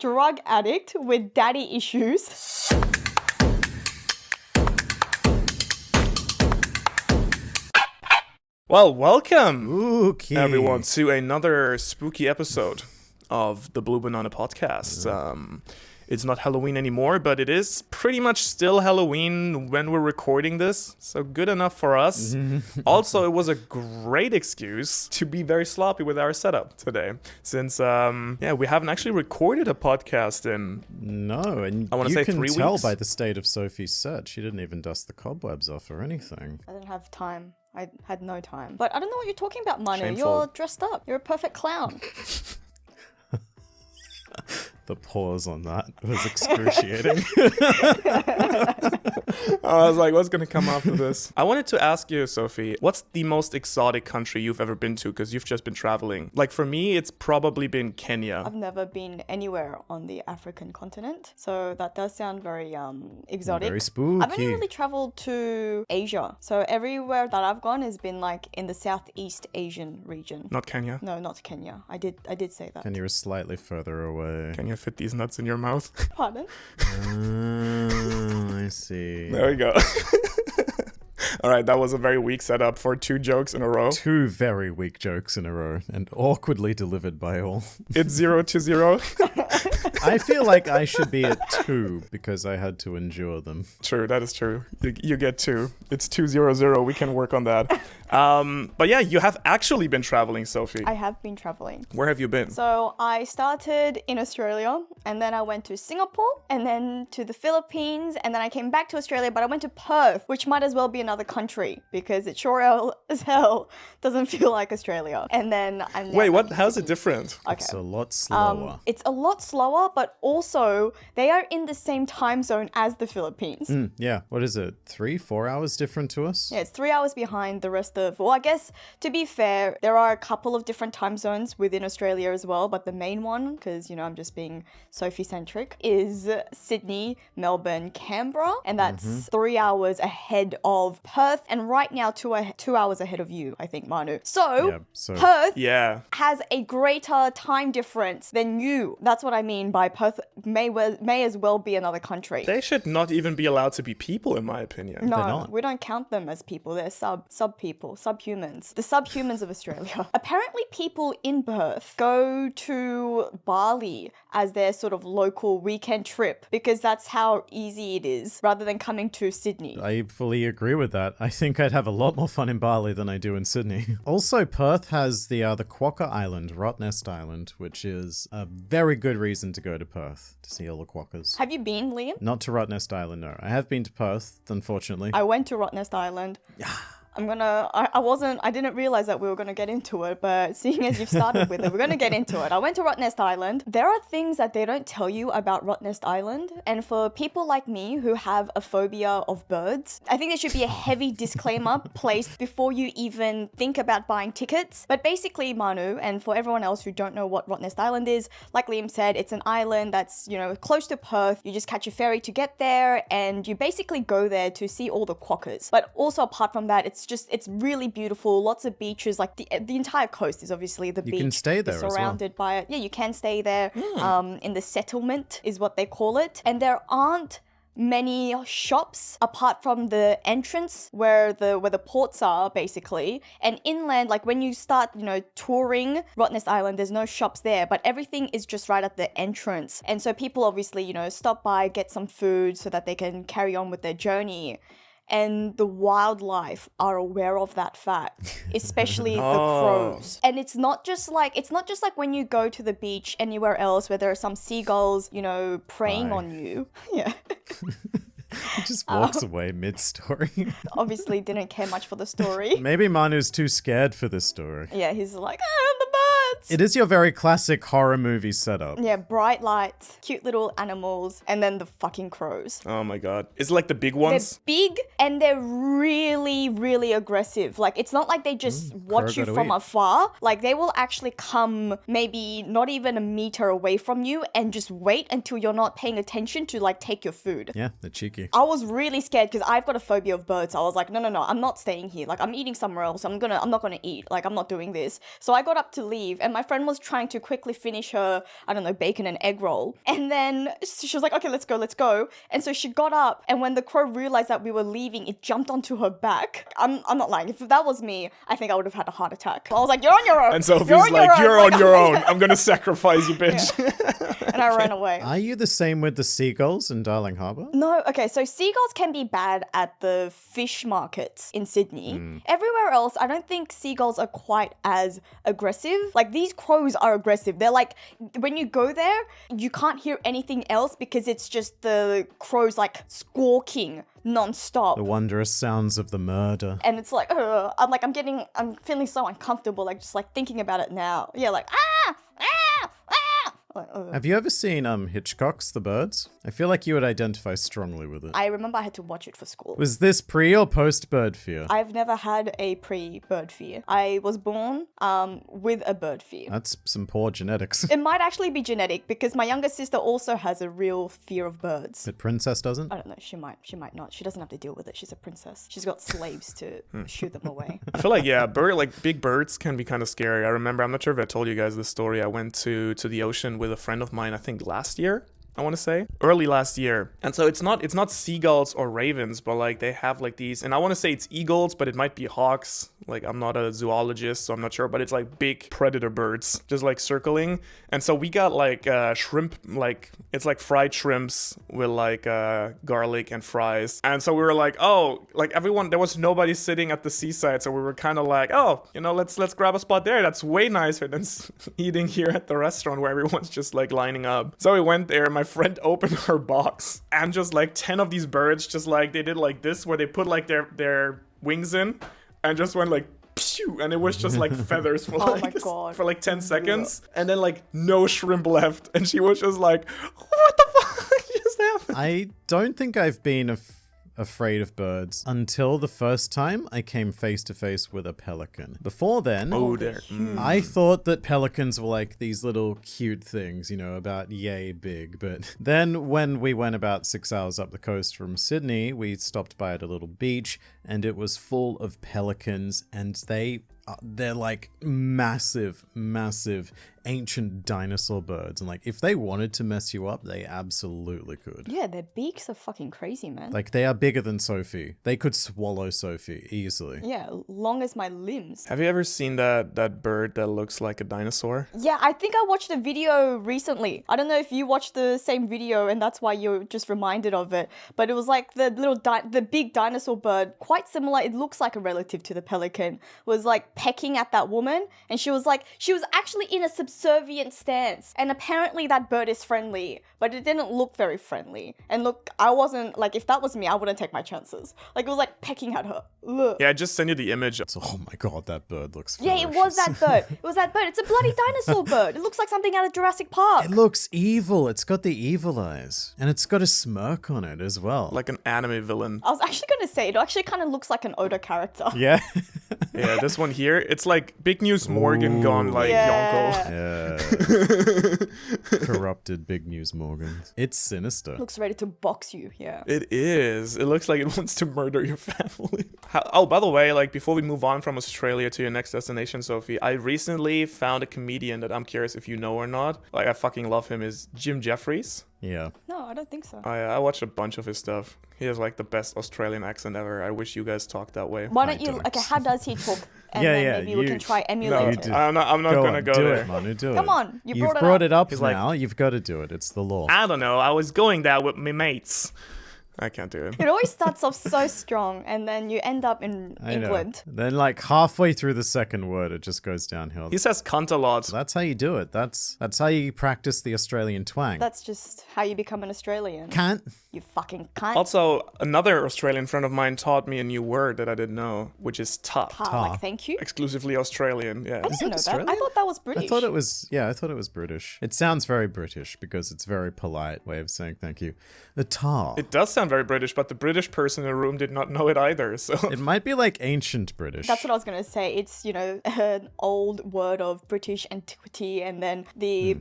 drug addict with daddy issues. Well, welcome Okay. everyone to another spooky episode of the Blue Banana Podcast. It's not Halloween anymore, but it is pretty much still Halloween when we're recording this, so good enough for us. Also, it was a great excuse to be very sloppy with our setup today, since we haven't actually recorded a podcast in No, and I wanna you say can 3 tell weeks. by the state of Sophie's set, she didn't even dust the cobwebs off or anything. I didn't have time. I had no time. But I don't know what you're talking about, Manu. Shameful. You're dressed up. You're a perfect clown. The pause on that was excruciating. I was like, what's going to come after this? I wanted to ask you, Sophie, what's the most exotic country you've ever been to? Because you've just been traveling. Like, for me, it's probably been Kenya. I've never been anywhere on the African continent, so that does sound very exotic. Very spooky. I've only really traveled to Asia, so everywhere that I've gone has been like in the Southeast Asian region. Not Kenya. No, not Kenya. I did say that. And you're slightly further away. Can you fit these nuts in your mouth? Pardon? I see. There we go. All right, that was a very weak setup for 2 jokes in a row. Two very weak jokes in a row, and awkwardly delivered by all. It's 0 to 0. I feel like I should be at 2 because I had to endure them. True, that is true. You get 2. It's 2-0-0. We can work on that. But yeah, you have actually been traveling, Sophie. I have been traveling. Where have you been? So I started in Australia, and then I went to Singapore, and then to the Philippines, and then I came back to Australia, but I went to Perth, which might as well be another country because it sure as hell doesn't feel like Australia. And then I'm now Wait, back what? in How's it Sydney. different? Okay. It's a lot slower. It's a lot slower, but also they are in the same time zone as the Philippines. Yeah, what is it? 3-4 hours different to us? Yeah, it's 3 hours behind the rest of. Well, I guess to be fair, there are a couple of different time zones within Australia as well, but the main one, because I'm just being Sophie centric, is Sydney, Melbourne, Canberra, and that's 3 hours ahead of Perth, and right now 2 hours ahead of you, I think, Manu. Yeah, so Perth Yeah. has a greater time difference than you. That's what I mean by Perth may as well be another country. They should not even be allowed to be people, in my opinion. No, not. we don't count them as people. They're sub people, subhumans. The subhumans of Australia. Apparently people in Perth go to Bali as their sort of local weekend trip because that's how easy it is rather than coming to Sydney. I fully agree with that. I think I'd have a lot more fun in Bali than I do in Sydney. Also, Perth has the Quokka Island, Rottnest Island, which is a very good reason to go to Perth to see all the quokkas. Have you been, Liam? Not to Rottnest Island, no. I have been to Perth, unfortunately. I went to Rottnest Island. I didn't realize that we were gonna get into it, but seeing as you've started with it, we're gonna get into it. I went to Rottnest Island. There are things that they don't tell you about Rottnest Island, and for people like me who have a phobia of birds, I think there should be a heavy disclaimer placed before you even think about buying tickets. But basically, Manu, and for everyone else who don't know what Rottnest Island is, like Liam said, it's an island that's, close to Perth. You just catch a ferry to get there, and you basically go there to see all the quokkas. But also apart from that, it's really beautiful. Lots of beaches. Like the entire coast is obviously the beach. You can stay there It's as well. surrounded by it. Yeah, you can stay there. In the settlement is what they call it. And there aren't many shops apart from the entrance where the ports are basically, and inland, like when you start touring Rottnest Island, there's no shops there, but everything is just right at the entrance. And so people obviously stop by, get some food so that they can carry on with their journey. And the wildlife are aware of that fact, especially the crows. And it's not just like when you go to the beach anywhere else where there are some seagulls, preying Bye. on you. Yeah. He just walks away mid-story. Obviously didn't care much for the story. Maybe Manu's too scared for this story. Yeah, he's like, the birds. It is your very classic horror movie setup. Yeah, bright lights, cute little animals, and then the fucking crows. Oh my god. Is it like the big They're ones? big and they're really, really aggressive. Like, it's not like they just watch you gotta from eat. afar. Like, they will actually come maybe not even a meter away from you and just wait until you're not paying attention to, like, take your food. Yeah, they're cheeky. I was really scared because I've got a phobia of birds. I was like, no, I'm not staying here. Like, I'm eating somewhere else. I'm not gonna eat. Like, I'm not doing this. So I got up to leave, and and my friend was trying to quickly finish her, I don't know, bacon and egg roll. And then she was like, okay, let's go. And so she got up, and when the crow realized that we were leaving, it jumped onto her back. I'm not lying. If that was me, I think I would have had a heart attack. I was like, you're on your own. And Sophie's like, you're on your own. I'm gonna sacrifice you, bitch. And I ran away. Are you the same with the seagulls in Darling Harbour? No, okay, so seagulls can be bad at the fish markets in Sydney. Everywhere else, I don't think seagulls are quite as aggressive. Like, these crows are aggressive. They're like, when you go there, you can't hear anything else because it's just the crows like squawking non-stop. The wondrous sounds of the murder. And it's like, I'm feeling so uncomfortable, like, just like thinking about it now. Yeah, like, ah, ah, ah. Like, Have you ever seen Hitchcock's The Birds? I feel like you would identify strongly with it. I remember I had to watch it for school. Was this pre or post bird fear? I've never had a pre-bird fear. I was born with a bird fear. That's some poor genetics. It might actually be genetic because my younger sister also has a real fear of birds. But Princess doesn't? I don't know, she might not. She doesn't have to deal with it. She's a princess. She's got slaves to shoot them away. I feel like, big birds can be kind of scary. I remember, I'm not sure if I told you guys this story. I went to the ocean with a friend of mine, I think last year. I want to say early last year. And so it's not seagulls or ravens, but like they have like these, and I want to say it's eagles, but it might be hawks. Like, I'm not a zoologist, so I'm not sure, but it's like big predator birds just like circling. And so we got like shrimp, like it's like fried shrimps with like garlic and fries. And so we were like, oh, like everyone, there was nobody sitting at the seaside, so we were kind of like, oh, let's grab a spot there. That's way nicer than eating here at the restaurant where everyone's just like lining up. So we went there. My friend opened her box, and just like 10 of these birds, just like they did like this, where they put like their wings in and just went like pew, and it was just like feathers for Oh my God. for like 10 seconds, and then like no shrimp left, and she was just like, what the fuck just happened? I don't think I've been afraid of birds until the first time I came face to face with a pelican. Before then, I thought that pelicans were like these little cute things, about yay big. But then when we went about 6 hours up the coast from Sydney, we stopped by at a little beach, and it was full of pelicans, and they're like massive ancient dinosaur birds, and like if they wanted to mess you up, they absolutely could. Yeah, their beaks are fucking crazy, man. Like, they are bigger than Sophie. They could swallow Sophie easily. Yeah, long as my limbs. Have you ever seen that bird that looks like a dinosaur? Yeah, I think I watched a video recently. I don't know if you watched the same video and that's why you're just reminded of it. But it was like the big dinosaur bird, quite similar. It looks like a relative to the pelican, was like pecking at that woman. And she was actually in a subservient stance. And apparently that bird is friendly, but it didn't look very friendly. And look, I wasn't, like, if that was me, I wouldn't take my chances. Like, it was like pecking at her. Ugh. Yeah, I just sent you the image. Oh my god, that bird looks Yeah, it was that bird. It was that bird. It's a bloody dinosaur bird. It looks like something out of Jurassic Park. It looks evil. It's got the evil eyes. And it's got a smirk on it as well. Like an anime villain. I was actually going to say, it actually kind of looks like an Oda character. Yeah. Yeah, this one here, it's like Big News Morgan gone like Yonko. Yeah. Corrupted Big News Morgan. It's sinister. Looks ready to box you, yeah. It is. It looks like it wants to murder your family. Oh, by the way, like before we move on from Australia to your next destination, Sophie, I recently found a comedian that I'm curious if you know or not. Like, I fucking love him, is Jim Jeffries. Yeah. No, I don't think so. I watched a bunch of his stuff. He has like the best Australian accent ever. I wish you guys talked that way. Why don't you, okay, how does he talk? And Yeah, then yeah, maybe we you- can try No, emulate it. I'm not gonna go do there. it, Manu, do Come it. on, you You've brought it brought up. it up He's like- now. You've got to do it. It's the law. I don't know. I was going there with my mates. I can't do it. It always starts off so strong, and then you end up in I know. England. Then, like halfway through the second word, it just goes downhill. He says cunt a lot. That's how you do it. That's how you practice the Australian twang. That's just how you become an Australian. Can't. You fucking cunt. Also, another Australian friend of mine taught me a new word that I didn't know, which is ta. Like, thank you. Exclusively Australian, yeah. I didn't know that. Australian? I thought that was British. I thought it was British. It sounds very British because it's a very polite way of saying thank you. The tar. It does sound very British, but the British person in the room did not know it either, so... It might be like ancient British. That's what I was going to say. It's, an old word of British antiquity, and then the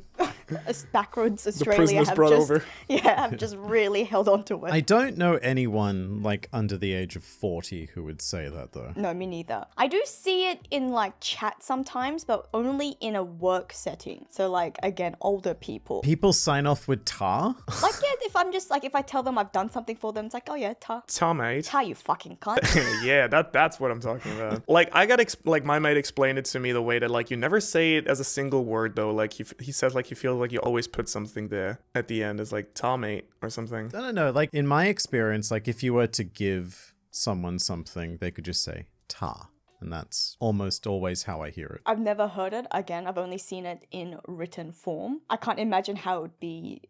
backwards Australia prisoners have brought just over. have just really held on to it. I don't know anyone like under the age of 40 who would say that though. No, me neither. I do see it in like chat sometimes, but only in a work setting. So like again, older people. People sign off with tar? Like yeah, if I'm just like if I tell them I've done something for them, it's like, oh yeah, ta. Ta, mate. Ta, you fucking cunt. Yeah, that's what I'm talking about. Like I got like my mate explained it to me the way that like you never say it as a single word though. Like he says like he feels like you always put something there at the end as like ta, mate or something. I don't know. Like in my experience, like if you were to give someone something, they could just say tar. And that's almost always how I hear it. I've never heard it. Again, I've only seen it in written form. I can't imagine how it would be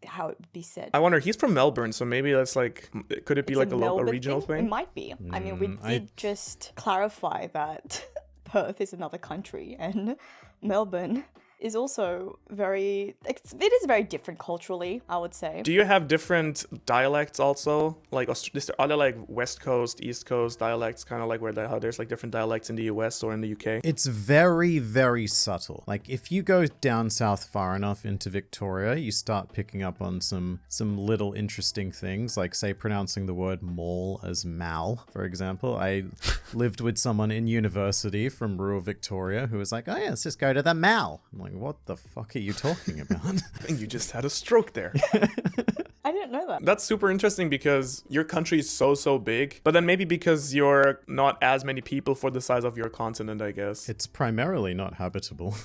said. I wonder, he's from Melbourne, so maybe that's like, could it be like a Melbourne regional It thing? might be. I mean, we did just clarify that Perth is another country and Melbourne is also it is very different culturally, I would say. Do you have different dialects also? Like, are there like West Coast, East Coast dialects, kind of like how there's like different dialects in the US or in the UK? It's very, very subtle. Like if you go down south far enough into Victoria, you start picking up on some little interesting things, like say pronouncing the word mall as mal, for example. I lived with someone in university from rural Victoria who was like, oh yeah, let's just go to the mall. I'm like, what the fuck are you talking about? And you just had a stroke there. I didn't know that. That's super interesting because your country is so big, but then maybe because you're not as many people for the size of your continent, I guess. It's primarily not habitable,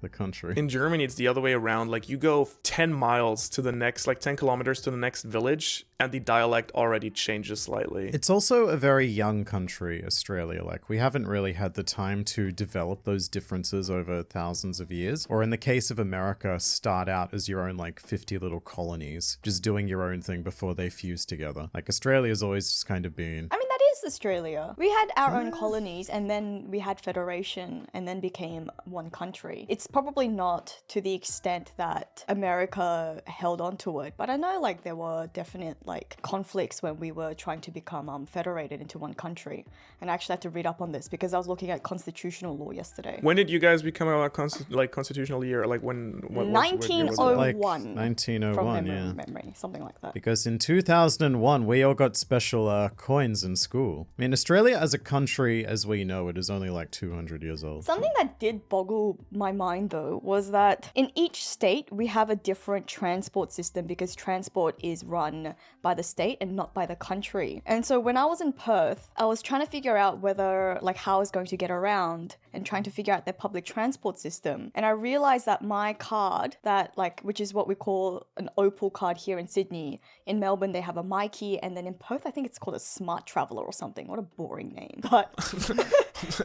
the country. In Germany, it's the other way around. Like you go 10 miles to the next, like 10 kilometers to the next village, and the dialect already changes slightly. It's also a very young country, Australia. Like, we haven't really had the time to develop those differences over thousands of years. Or in the case of America, start out as your own, like, 50 little colonies, just doing your own thing before they fuse together. Like, Australia's always just kind of been... I mean, that is Australia. We had our own colonies and then we had federation and then became one country. It's probably not to the extent that America held on to it, but I know like there were definite like conflicts when we were trying to become federated into one country. And I actually had to read up on this because I was looking at constitutional law yesterday. When did you guys become a constitutional year? Like when? What year was it? 1901. Like 1901, from yeah. memory, something like that. Because in 2001, we all got special coins in school. I mean, Australia as a country, as we know it, is only like 200 years old. Something that did boggle my mind though was that in each state we have a different transport system because transport is run by the state and not by the country. And so when I was in Perth, I was trying to figure out whether like how I was going to get around and trying to figure out their public transport system. And I realized that my card, that like, which is what we call an Opal card here in Sydney, in Melbourne they have a Myki, and then in Perth I think it's called a Smart Traveller or something. What a boring name. But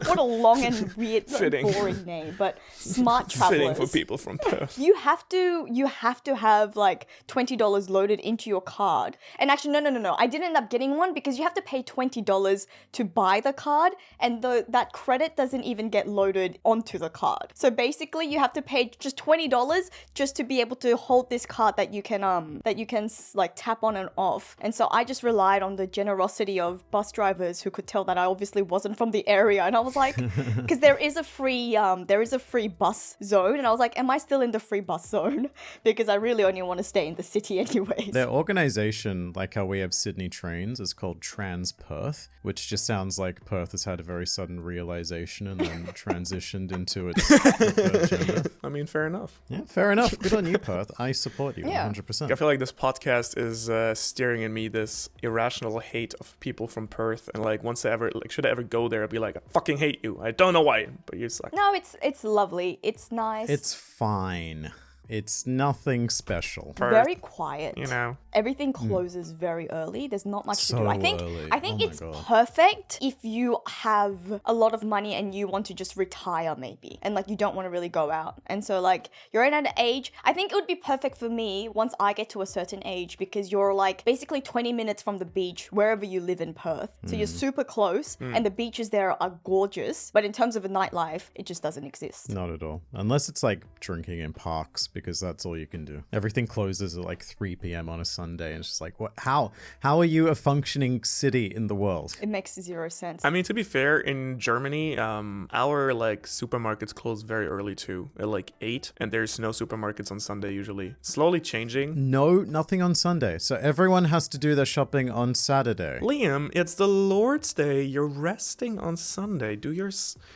what a long and weird boring name. But Smart Travellers. Fitting for people from Perth. You have to have like $20 loaded into your card. And actually, no. I didn't end up getting one because you have to pay $20 to buy the card, and that credit doesn't even get loaded onto the card. So basically, you have to pay just $20 just to be able to hold this card that you can like tap on and off. And so I just relied on the generosity of bus drivers who could tell that I obviously wasn't from the area, and I was like, because there is a free bus zone, and I was like, am I still in the free bus zone? Because I really only want to stay in the city anyways. Their organization, like how we have Sydney Trains, is called Trans Perth, which just sounds like Perth has had a very sudden realization and then transitioned into its preferred gender. I mean, fair enough. Yeah, fair enough. Good on you, Perth. I support you 100%. I feel like this podcast is steering in me this irrational hate of people from Perth, and like once I ever should I ever go there, I'd be like, I fucking hate you. I don't know why, but you suck. No, it's lovely. It's nice. It's fine. It's nothing special. Perth, very quiet. You know, everything closes very early. There's not much to do. I think early. It's perfect if you have a lot of money and you want to just retire maybe, and like you don't want to really go out. And so like you're at an age, I think it would be perfect for me once I get to a certain age, because you're like basically 20 minutes from the beach wherever you live in Perth. So you're super close, and the beaches there are gorgeous. But in terms of a nightlife, it just doesn't exist. Not at all. Unless it's like drinking in parks. because that's all you can do. Everything closes at like 3 p.m. on a Sunday, and it's just like, what? How are you a functioning city in the world? It makes zero sense. I mean, to be fair, in Germany, our like supermarkets close very early too, at like 8, and there's no supermarkets on Sunday usually. Slowly changing. No, nothing on Sunday. So everyone has to do their shopping on Saturday. Liam, it's the Lord's Day. You're resting on Sunday. Do your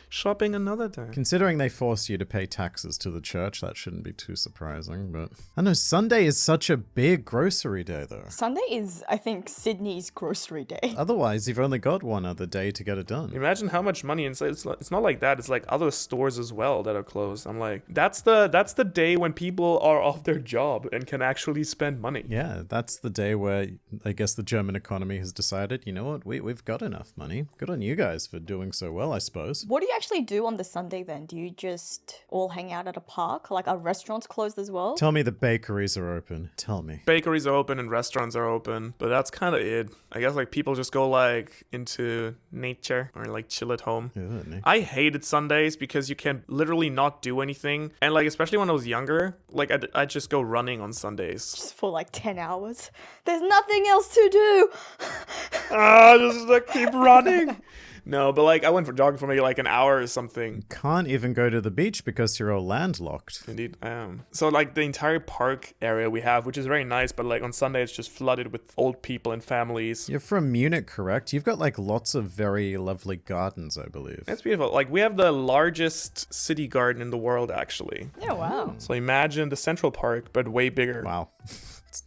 shopping another day. Considering they force you to pay taxes to the church, that shouldn't be too surprising, but I know Sunday is such a big grocery day though. Sunday is, I think, Sydney's grocery day. Otherwise, you've only got one other day to get it done. Imagine how much money inside. It's not like that. It's like other stores as well that are closed. I'm like, that's the day when people are off their job and can actually spend money. Yeah, that's the day where I guess the German economy has decided, you know what, we've got enough money. Good on you guys for doing so well, I suppose. What do you actually do on the Sunday then? Do you just all hang out at a park? Like, are restaurants closed as well? Tell me the bakeries are open. Tell me. Bakeries are open and restaurants are open, but that's kind of it. I guess like people just go like into nature or like chill at home. Good. I hated Sundays because you can literally not do anything, and like especially when I was younger, like I'd just go running on Sundays. Just for like 10 hours. There's nothing else to do. Just like keep running. No, but like I went for jogging for maybe like an hour or something. Can't even go to the beach because you're all landlocked. Indeed, I am. So like the entire park area we have, which is very nice, but like on Sunday it's just flooded with old people and families. You're from Munich, correct? You've got like lots of very lovely gardens, I believe. It's beautiful. Like we have the largest city garden in the world, actually. Yeah, wow. So imagine the Central Park, but way bigger. Wow.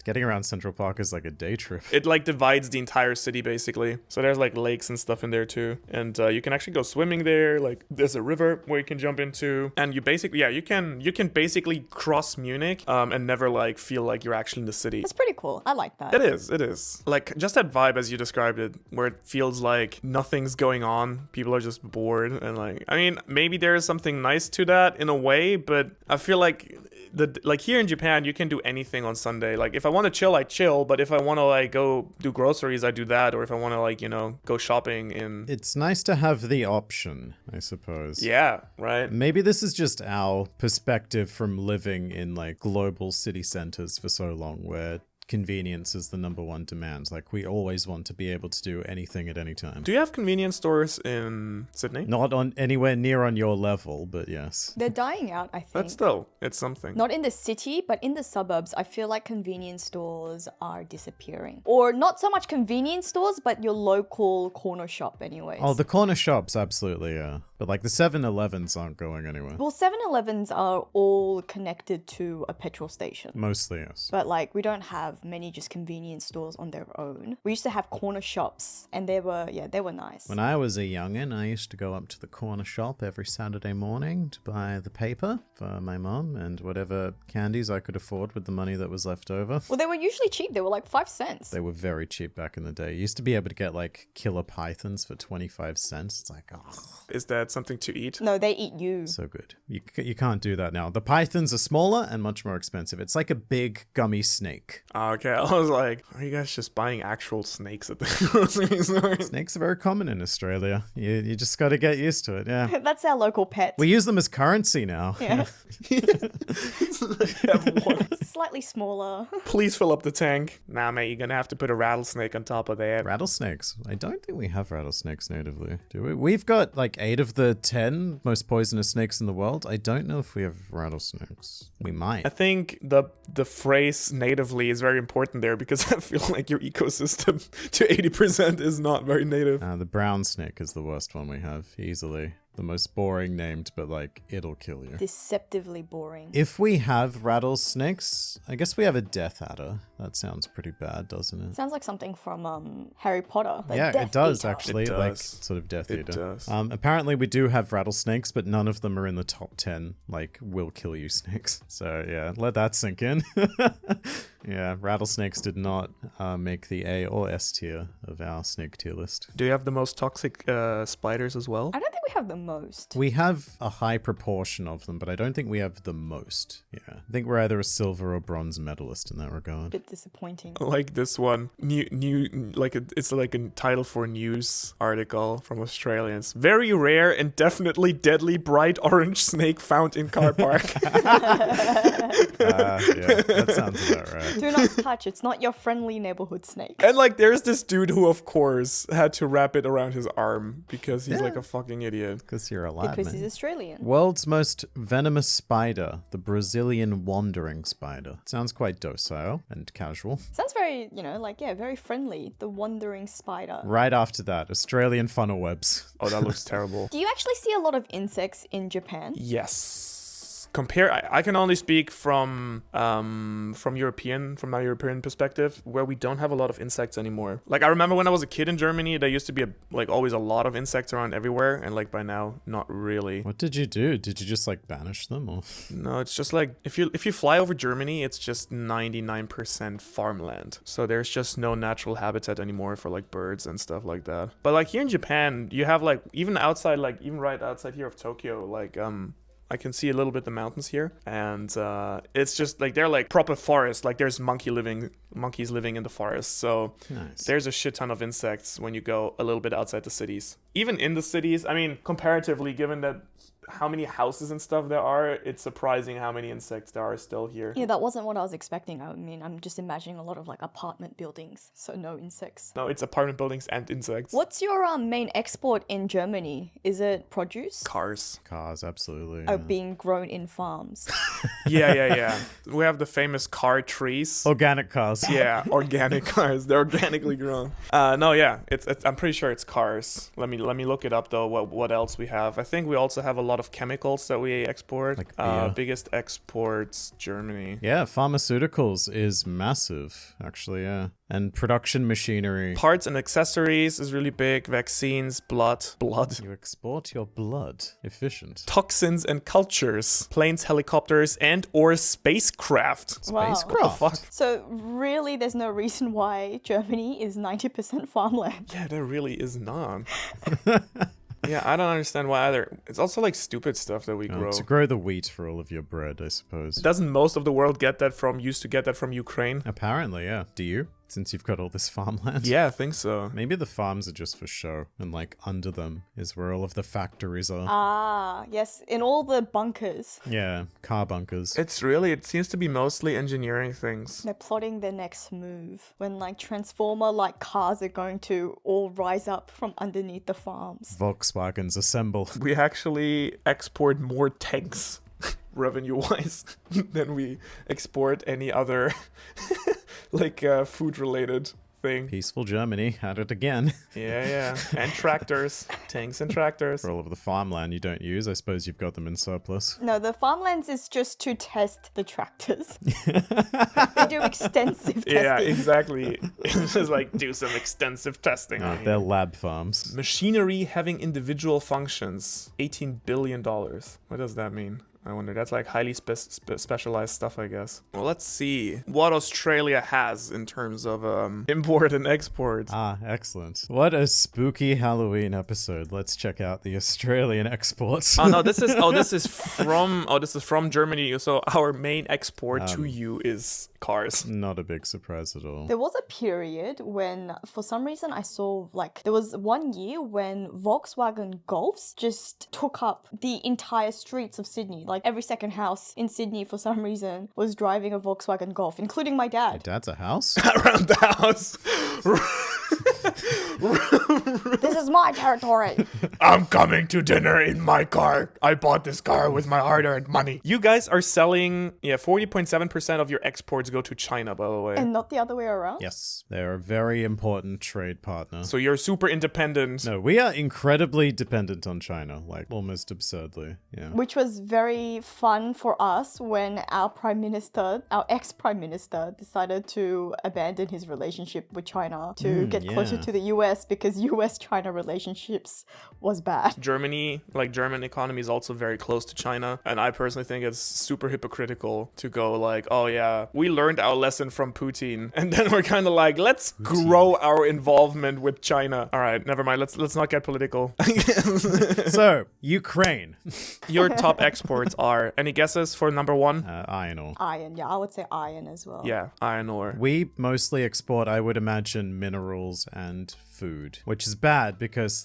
Getting around Central Park is like a day trip. It like divides the entire city basically. So there's like lakes and stuff in there too. And you can actually go swimming there. Like there's a river where you can jump into. And you basically, you can basically cross Munich and never like feel like you're actually in the city. That's pretty cool. I like that. It is. Like just that vibe as you described it, where it feels like nothing's going on. People are just bored. And like, I mean, maybe there is something nice to that in a way, but I feel like like here in Japan, you can do anything on Sunday. Like if I want to chill, I chill. But if I want to like go do groceries, I do that. Or if I want to like, go shopping in. It's nice to have the option, I suppose. Yeah, right. Maybe this is just our perspective from living in like global city centers for so long, where convenience is the number one demand. Like we always want to be able to do anything at any time. Do you have convenience stores in Sydney? Not on anywhere near on your level, but yes. They're dying out, I think. But still, it's something. Not in the city, but in the suburbs, I feel like convenience stores are disappearing. Or not so much convenience stores, but your local corner shop anyways. Oh, the corner shops, absolutely, yeah. But like the 7-Elevens aren't going anywhere. Well, 7-Elevens are all connected to a petrol station. Mostly, yes. But like, we don't have many just convenience stores on their own. We used to have corner shops, and they were nice. When I was a youngin', I used to go up to the corner shop every Saturday morning to buy the paper for my mum and whatever candies I could afford with the money that was left over. Well, they were usually cheap. They were like 5 cents. They were very cheap back in the day. You used to be able to get like killer pythons for 25 cents. It's like, oh, Is that something to eat? No, they eat you. so good. You can't do that now. The pythons are smaller and much more expensive. It's like a big gummy snake. Okay, I was like, are you guys just buying actual snakes at the grocery store? Snakes are very common in Australia. You just got to get used to it, yeah. That's our local pet. We use them as currency now. Yeah. Have one. Slightly smaller. Please fill up the tank. Nah, mate, you're gonna have to put a rattlesnake on top of that. Rattlesnakes. I don't think we have rattlesnakes natively, do we? We've got like 8 of the 10 most poisonous snakes in the world. I don't know if we have rattlesnakes. We might. I think the phrase natively is very important there because I feel like your ecosystem to 80% is not very native. The brown snake is the worst one we have, easily. The most boring named, but like, it'll kill you. Deceptively boring. If we have rattlesnakes, I guess we have a Death Adder. That sounds pretty bad, doesn't it? Sounds like something from Harry Potter. the Yeah, Death it does Eater. actually. It Like does. sort of Death It Eater. does. Apparently we do have rattlesnakes, but none of them are in the top 10 like will kill you snakes. So yeah, let that sink in. Yeah, rattlesnakes did not make the A or S tier of our snake tier list. Do you have the most toxic spiders as well? I don't think we have the most. We have a high proportion of them, but I don't think we have the most. Yeah, I think we're either a silver or bronze medalist in that regard. Bit disappointing. Like this one, it's like a title for a news article from Australia. It's very rare and definitely deadly bright orange snake found in car park. Yeah, that sounds about right. Do not touch. It's not your friendly neighborhood snake. And like, there's this dude who, of course, had to wrap it around his arm because he's like a fucking idiot. Because you're a lad, Because man. he's Australian. World's most venomous spider, the Brazilian wandering spider. Sounds quite docile and casual. Sounds very, very friendly. The wandering spider. Right after that, Australian funnel webs. Oh, that looks terrible. Do you actually see a lot of insects in Japan? Yes. I can only speak from my European perspective, where we don't have a lot of insects anymore. Like, I remember when I was a kid in Germany, there used to be always a lot of insects around everywhere, and like by now, not really. What did you do? Did you just like banish them or? No, it's just like if you fly over Germany, it's just 99% farmland. So there's just no natural habitat anymore for like birds and stuff like that. But like here in Japan, you have like even right outside here of Tokyo, I can see a little bit the mountains here, and it's just like they're like proper forest. Like there's monkeys living in the forest, so Nice. there's a shit ton of insects when you go a little bit outside the cities. Even in the cities, I mean, comparatively, given that how many houses and stuff there are, it's surprising how many insects there are still here. Yeah, that wasn't what I was expecting. I mean, I'm just imagining a lot of like apartment buildings, so no insects. No, it's apartment buildings and insects. What's your main export in Germany? Is it produce? Cars. Cars, absolutely. Or being grown in farms? Yeah. We have the famous car trees. Organic cars. Yeah, organic cars. They're organically grown. It's I'm pretty sure it's cars. Let me look it up though. What else we have? I think we also have a lot of chemicals that we export. Like beer. Biggest exports, Germany. Yeah, pharmaceuticals is massive, actually, yeah. And production machinery. Parts and accessories is really big. Vaccines, blood. You export your blood. Efficient. Toxins and cultures. Planes, helicopters, and or spacecraft. Wow. Spacecraft. Fuck. So really, there's no reason why Germany is 90% farmland. Yeah, there really is none. Yeah, I don't understand why either. It's also like stupid stuff that we grow. To grow the wheat for all of your bread, I suppose. Doesn't most of the world used to get that from Ukraine? Apparently, yeah. Do you? Since you've got all this farmland? Yeah, I think so. Maybe the farms are just for show, and like under them is where all of the factories are. Ah, yes, in all the bunkers. Yeah, car bunkers. It seems to be mostly engineering things. They're plotting their next move when like Transformer-like cars are going to all rise up from underneath the farms. Volkswagens assemble. We actually export more tanks revenue-wise than we export any other food-related thing. Peaceful Germany, at it again. Yeah. And tractors. Tanks and tractors. For all of the farmland you don't use, I suppose you've got them in surplus. No, the farmlands is just to test the tractors. They do extensive testing. Yeah, exactly. It's just like do some extensive testing. They're lab farms. Machinery having individual functions. $18 billion. What does that mean? I wonder. That's like highly specialized stuff, I guess. Well, let's see what Australia has in terms of import and export. Ah, excellent. What a spooky Halloween episode. Let's check out the Australian exports. This is from Germany. So our main export to you is cars. Not a big surprise at all. There was a period when, for some reason, I saw there was 1 year when Volkswagen Golfs just took up the entire streets of Sydney. Like every second house in Sydney, for some reason, was driving a Volkswagen Golf, including my Your dad. dad's a house? Around the house. This is my territory. I'm coming to dinner in my car. I bought this car with my hard-earned money. You guys are selling, 40.7% of your exports go to China, by the way. And not the other way around. Yes, they're a very important trade partner. So you're super independent. No, we are incredibly dependent on China, like almost absurdly. Yeah. Which was very fun for us when our ex-prime minister, decided to abandon his relationship with China to get get closer Yeah. to the US because US-China relationships was bad. Germany, like German economy is also very close to China. And I personally think it's super hypocritical to go like, oh yeah, we learned our lesson from Putin. And then we're kind of like, let's grow our involvement with China. All right, never mind. Let's not get political. So, Ukraine. Your top exports are, any guesses for number one? Iron ore. Iron, yeah, I would say iron as well. Yeah, iron ore. We mostly export, I would imagine, minerals and food, which is bad because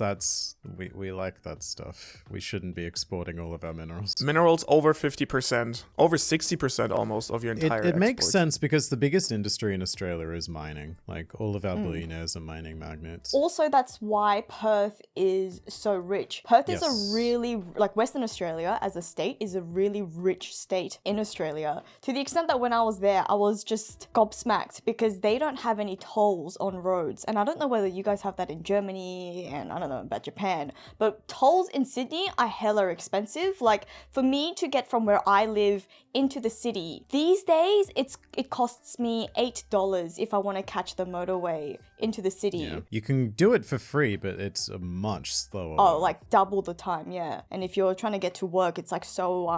we like that stuff. We shouldn't be exporting all of our minerals. Minerals over 50%, over 60% almost of your entire It makes export. sense because the biggest industry in Australia is mining. Like, all of our billionaires are mining magnates. Also, that's why Perth is so rich. Perth is Yes. a really, like Western Australia as a state is a really rich state in Australia. To the extent that when I was there, I was just gobsmacked because they don't have any tolls on roads. And I don't know whether you guys have that in Germany and I don't know about Japan, but tolls in Sydney are hella expensive. Like for me to get from where I live into the city, these days it costs me $8 if I want to catch the motorway into the city. Yeah. You can do it for free, but it's a much slower. Oh, like double the time, yeah. And if you're trying to get to work, it's like so,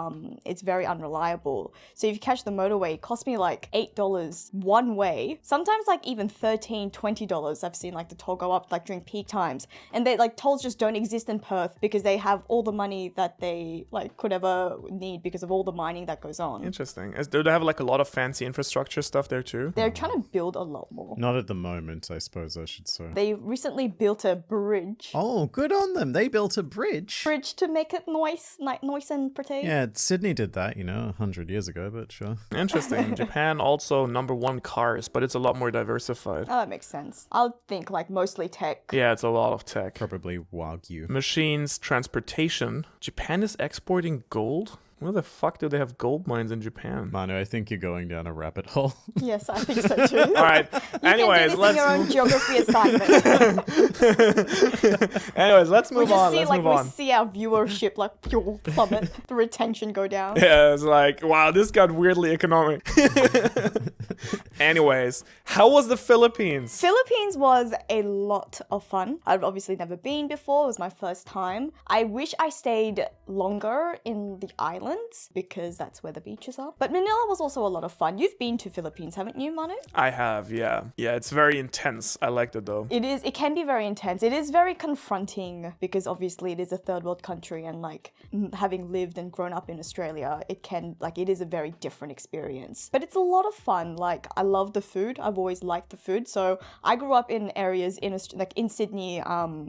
it's very unreliable. So if you catch the motorway, it costs me like $8 one way. Sometimes like even $13, $20. I've seen like the toll go up like during peak times. And they like tolls just don't exist in Perth because they have all the money that they like could ever need because of all the mining that goes on. Interesting. Do they have like a lot of fancy infrastructure stuff there too? They're trying to build a lot more. Not at the moment, I suppose I should say. They recently built a bridge. Oh, good on them. They built a bridge. Bridge to make it nice and pretty. Yeah, Sydney did that, 100 years ago, but sure. Interesting. Japan also number one cars, but it's a lot more diversified. Oh, that makes sense. I'll think like mostly tech. Yeah, it's a lot of tech. Probably Wagyu. Machines, transportation. Japan is exporting gold? Where the fuck do they have gold mines in Japan? Manu, I think you're going down a rabbit hole. Yes, I think so too. All right. Anyways, Anyways, you can do this in your own geography assignment. let's we move just on. see Let's like move we on. see our viewership like plummet, the retention go down. Yeah, it's like, wow, this got weirdly economic. Anyways, how was the Philippines? Philippines was a lot of fun. I've obviously never been before. It was my first time. I wish I stayed longer in the islands because that's where the beaches are. But Manila was also a lot of fun. You've been to Philippines, haven't you, Manu? I have, yeah. Yeah, it's very intense. I liked it though. It can be very intense. It is very confronting because obviously it is a third world country and like having lived and grown up in Australia, it is a very different experience. But it's a lot of fun. Like I love the food. I've always liked the food. So I grew up in areas in Sydney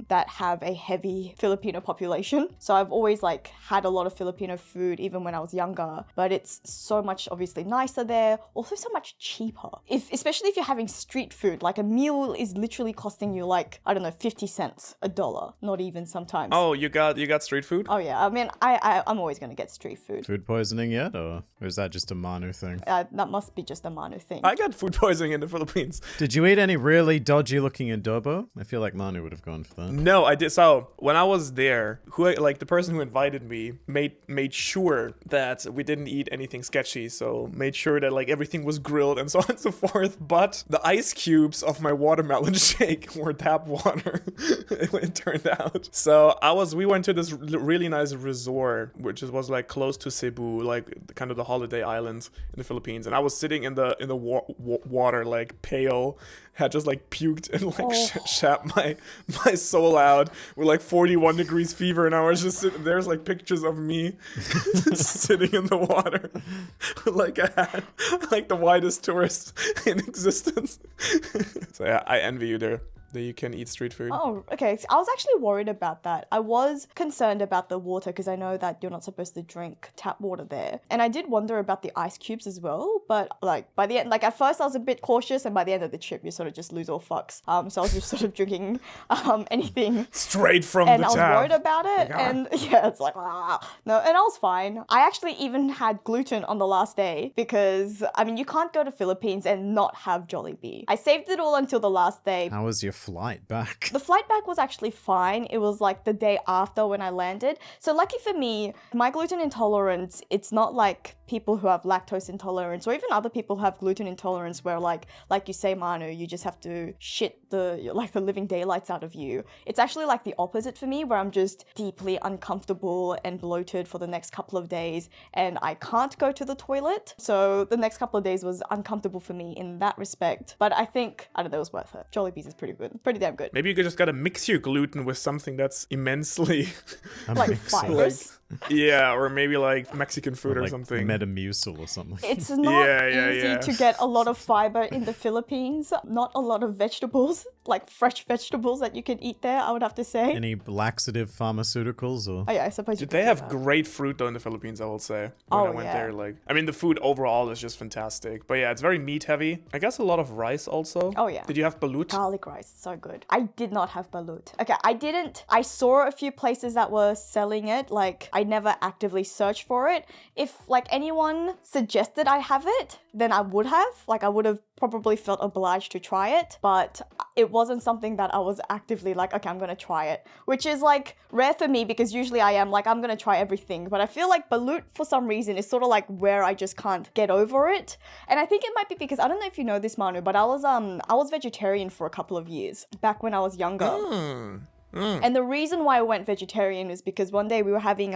that have a heavy Filipino population. So I've always like had a lot of Filipino food even when I was younger. But it's so much obviously nicer there. Also so much cheaper. Especially if you're having street food, like a meal is literally costing you like, I don't know, 50 cents, $1, not even sometimes. Oh, you got street food? Oh yeah, I mean, I'm always gonna get street food. Food poisoning yet, or is that just a Manu thing? That must be just a Manu thing. I got food poisoning in the Philippines. Did you eat any really dodgy looking adobo? I feel like Manu would have gone for that. No, I did. So when I was there, the person who invited me made sure that we didn't eat anything sketchy. So made sure that like everything was grilled and so on and so forth. But the ice cubes of my watermelon shake were tap water. It turned out. So we went to this really nice resort, which was like close to Cebu, like kind of the holiday island in the Philippines. And I was sitting in the water, like pale, had just like puked and like shat my soul out with like 41 degrees fever, and I was just sitting there's like pictures of me sitting in the water like I had like the whitest tourist in existence. So yeah, I envy you there that you can eat street food. Oh, okay. So I was actually worried about that. I was concerned about the water because I know that you're not supposed to drink tap water there. And I did wonder about the ice cubes as well. But like by the end, like at first I was a bit cautious, and by the end of the trip, you sort of just lose all fucks. So I was just sort of drinking anything. Straight from And the I was tap. worried about it. And yeah, it's like, no, and I was fine. I actually even had gluten on the last day because, I mean, you can't go to Philippines and not have Jollibee. I saved it all until the last day. How was your flight back? The flight back was actually fine. It was like the day after when I landed. So lucky for me, my gluten intolerance, it's not like people who have lactose intolerance or even other people who have gluten intolerance where like you say, Manu, you just have to shit the living daylights out of you. It's actually like the opposite for me, where I'm just deeply uncomfortable and bloated for the next couple of days and I can't go to the toilet. So the next couple of days was uncomfortable for me in that respect. But I think, I don't know, it was worth it. Jollibee's is pretty good. Pretty damn good. Maybe you just gotta mix your gluten with something that's immensely, Like mixer. fibers. yeah, or maybe like Mexican food or Like something. Metamucil or something. It's not Yeah, easy yeah. to get a lot of fiber in the Philippines. Not a lot of vegetables, like fresh vegetables that you can eat there, I would have to say. Any laxative pharmaceuticals or? Oh yeah, I suppose you They could do have that. great fruit though in the Philippines, I will say. When Oh, I went yeah. there, like, I mean, the food overall is just fantastic. But yeah, it's very meat heavy. I guess a lot of rice also. Oh, yeah. Did you have balut? Garlic rice, so good. I did not have balut. Okay, I didn't. I saw a few places that were selling it. Like, I never actively searched for it. If, like, anyone suggested I have it, then I would have. Like, I would have probably felt obliged to try it. But it wasn't something that I was actively like, okay, I'm gonna try it. Which is, like, rare for me because usually I am like, I'm gonna try everything. But I feel like balut, for some reason, is sort of like where I just can't get over it. And I think it might be because, I don't know if you know this, Manu, but I was vegetarian for a couple of years back when I was younger. And the reason why I went vegetarian is because one day we were having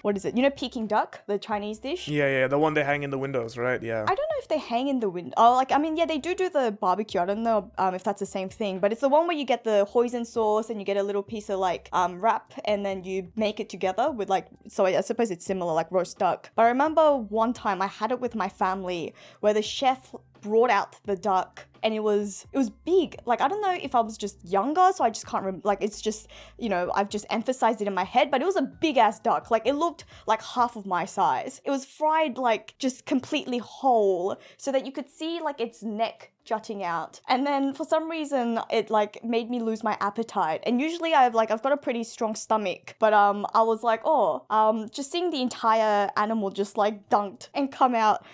what is it? You know Peking duck, the Chinese dish? Yeah, the one they hang in the windows, right? Yeah. I don't know if they hang in the window. Oh, like, I mean, yeah, they do the barbecue. I don't know if that's the same thing, but it's the one where you get the hoisin sauce and you get a little piece of like wrap and then you make it together with like, so I suppose it's similar, like roast duck. But I remember one time I had it with my family where the chef brought out the duck and it was big. Like, I don't know if I was just younger, so I just can't remember. Like, it's just, you know, I've just emphasized it in my head, but it was a big ass duck. Like, it looked like half of my size. It was fried like just completely whole so that you could see like its neck jutting out. And then for some reason it like made me lose my appetite. And usually I've got a pretty strong stomach, but I was like, just seeing the entire animal just like dunked and come out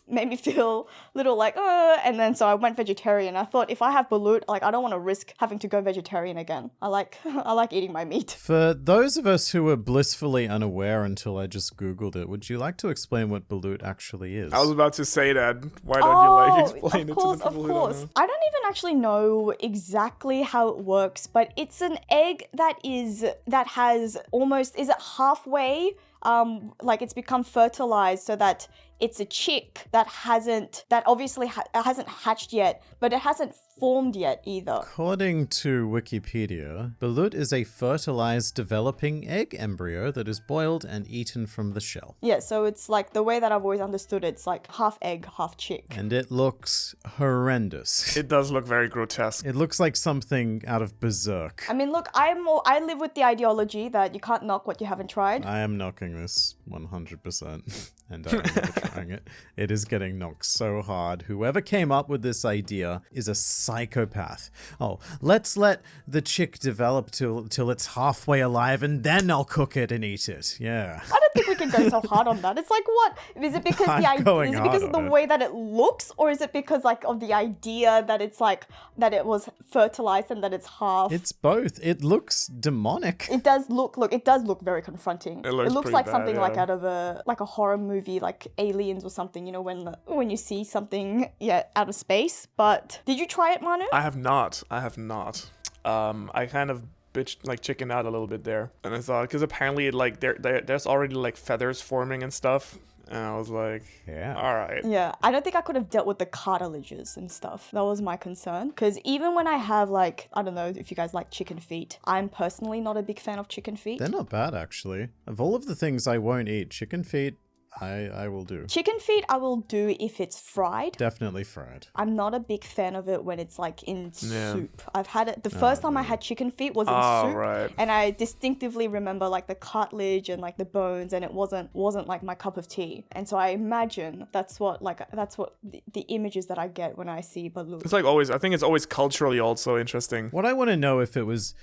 made me feel a little like, and then so I went vegetarian. I thought if I have balut, like I don't want to risk having to go vegetarian again. I like eating my meat. For those of us who were blissfully unaware until I just Googled it, would you like to explain what balut actually is? I was about to say that. Why don't you like explain it to the people Of who course. don't know? I don't even actually know exactly how it works, but it's an egg that has almost, is it halfway? Like it's become fertilized so that it's a chick that obviously hasn't hatched yet, but it hasn't formed yet either. According to Wikipedia, balut is a fertilized developing egg embryo that is boiled and eaten from the shell. Yeah, so it's like the way that I've always understood it, it's like half egg, half chick. And it looks horrendous. It does look very grotesque. It looks like something out of Berserk. I mean, look, I live with the ideology that you can't knock what you haven't tried. I am knocking this 100%, and I am trying it. It is getting knocked so hard. Whoever came up with this idea is a psychopath. Oh, let's let the chick develop till it's halfway alive, and then I'll cook it and eat it. Yeah. I don't think we can go so hard on that. It's like, what is it because I'm going is it because hard of the on it. way that it looks, or is it because like of the idea that it's like that it was fertilized and that it's half? It's both. It looks demonic. It does look very confronting. It looks pretty like bad, something like yeah. out of a horror movie, like Aliens or something. You know, when you see something out of space. But did you try it, Manu? I have not. I kind of chickened out a little bit there, and I thought because apparently like there's already like feathers forming and stuff, and I was like, Yeah. all right. Yeah, I don't think I could have dealt with the cartilages and stuff. That was my concern. Because even when I have like, I don't know if you guys like chicken feet, I'm personally not a big fan of chicken feet. They're not bad, actually. Of all of the things I won't eat, chicken feet, I will do. Chicken feet I will do if it's fried. Definitely fried. I'm not a big fan of it when it's like in Yeah. soup. I've had it, the first time I had chicken feet was in Oh, soup. right. And I distinctively remember like the cartilage and like the bones, and it wasn't like my cup of tea. And so I imagine that's what the images that I get when I see balut. It's like always. I think it's always culturally also interesting. What I want to know if it was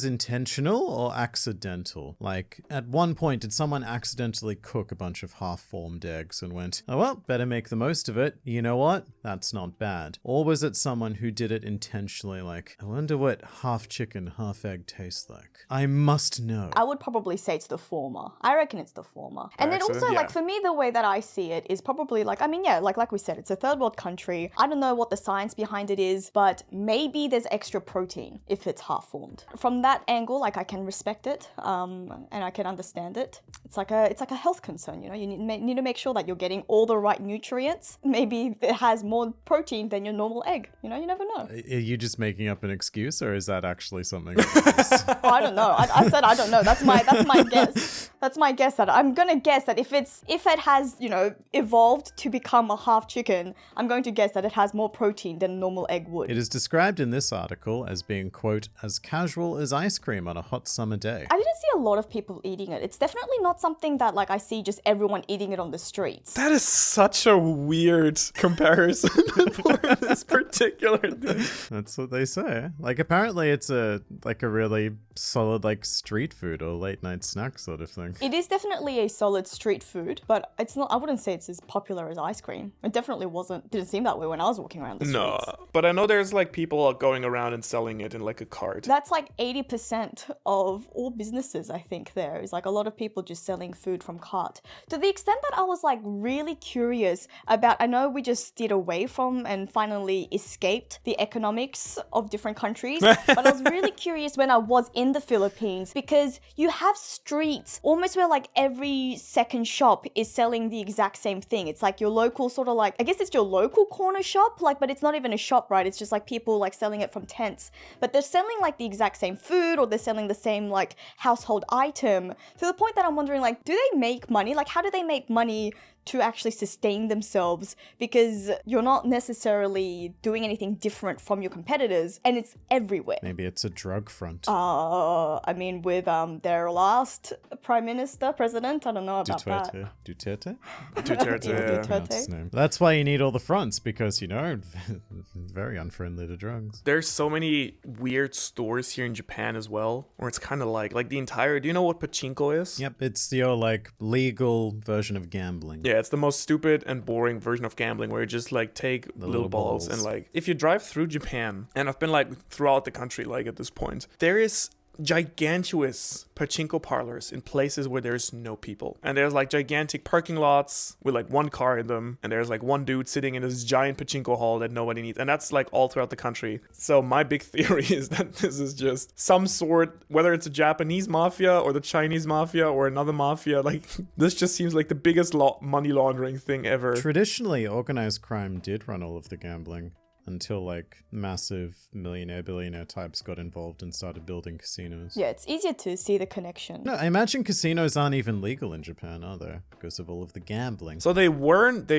intentional or accidental. Like, at one point, did someone accidentally cook a bunch bunch of half-formed eggs and went, oh well, better make the most of it. You know what? That's not bad. Or was it someone who did it intentionally, like, I wonder what half chicken, half egg tastes like? I must know. I would probably say it's the former. I reckon it's the former. And then accident, also, yeah. like, for me, the way that I see it is probably like, I mean, yeah, like we said, it's a third world country. I don't know what the science behind it is, but maybe there's extra protein if it's half formed. From that angle, like, I can respect it, and I can understand it. It's like a health concern, you know. You need to make sure that you're getting all the right nutrients. Maybe it has more protein than your normal egg. You know, you never know. Are you just making up an excuse, or is that actually something? I don't know. I said I don't know. That's my guess. That's my guess. That I'm gonna guess that if it has, you know, evolved to become a half chicken, I'm going to guess that it has more protein than a normal egg would. It is described in this article as being, quote, as casual as ice cream on a hot summer day. I didn't see a lot of people eating it. It's definitely not something that like I see just everyone eating it on the streets. That is such a weird comparison for this particular thing. That's what they say. Like, apparently it's a really solid, like, street food or late night snack sort of thing. It is definitely a solid street food, but it's not. I wouldn't say it's as popular as ice cream. It definitely didn't seem that way when I was walking around the streets. No, but I know there's like people going around and selling it in like a cart. That's like 80% of all businesses, I think, there is like a lot of people just selling food from cart. To the extent that I was like really curious about, I know we just steered away from and finally escaped the economics of different countries, but I was really curious when I was in the Philippines because you have streets almost where like every second shop is selling the exact same thing. It's like your local sort of like, I guess it's your local corner shop, like, but it's not even a shop, right? It's just like people like selling it from tents, but they're selling like the exact same food or they're selling the same like household item to the point that I'm wondering, like, do they make money? Like, how do they make money to actually sustain themselves? Because you're not necessarily doing anything different from your competitors and it's everywhere. Maybe it's a drug front. I mean, with their last president, I don't know about that. Duterte? Duterte. That's his name. That's why you need all the fronts, because, you know, very unfriendly to drugs. There's so many weird stores here in Japan as well, where it's kind of like the entire. Do you know what pachinko is? Yep, it's your, like, legal version of gambling. Yeah, it's the most stupid and boring version of gambling where you just like take little balls and like if you drive through Japan, and I've been like throughout the country like at this point, there is gigantuous pachinko parlors in places where there's no people, and there's like gigantic parking lots with like one car in them, and there's like one dude sitting in this giant pachinko hall that nobody needs, and that's like all throughout the country. So my big theory is that this is just some sort, whether it's a Japanese mafia or the Chinese mafia or another mafia, like this just seems like the biggest money laundering thing ever. Traditionally, organized crime did run all of the gambling. Until, like, massive billionaire types got involved and started building casinos. Yeah, it's easier to see the connection. No, I imagine casinos aren't even legal in Japan, are they? Because of all of the gambling. So they weren't,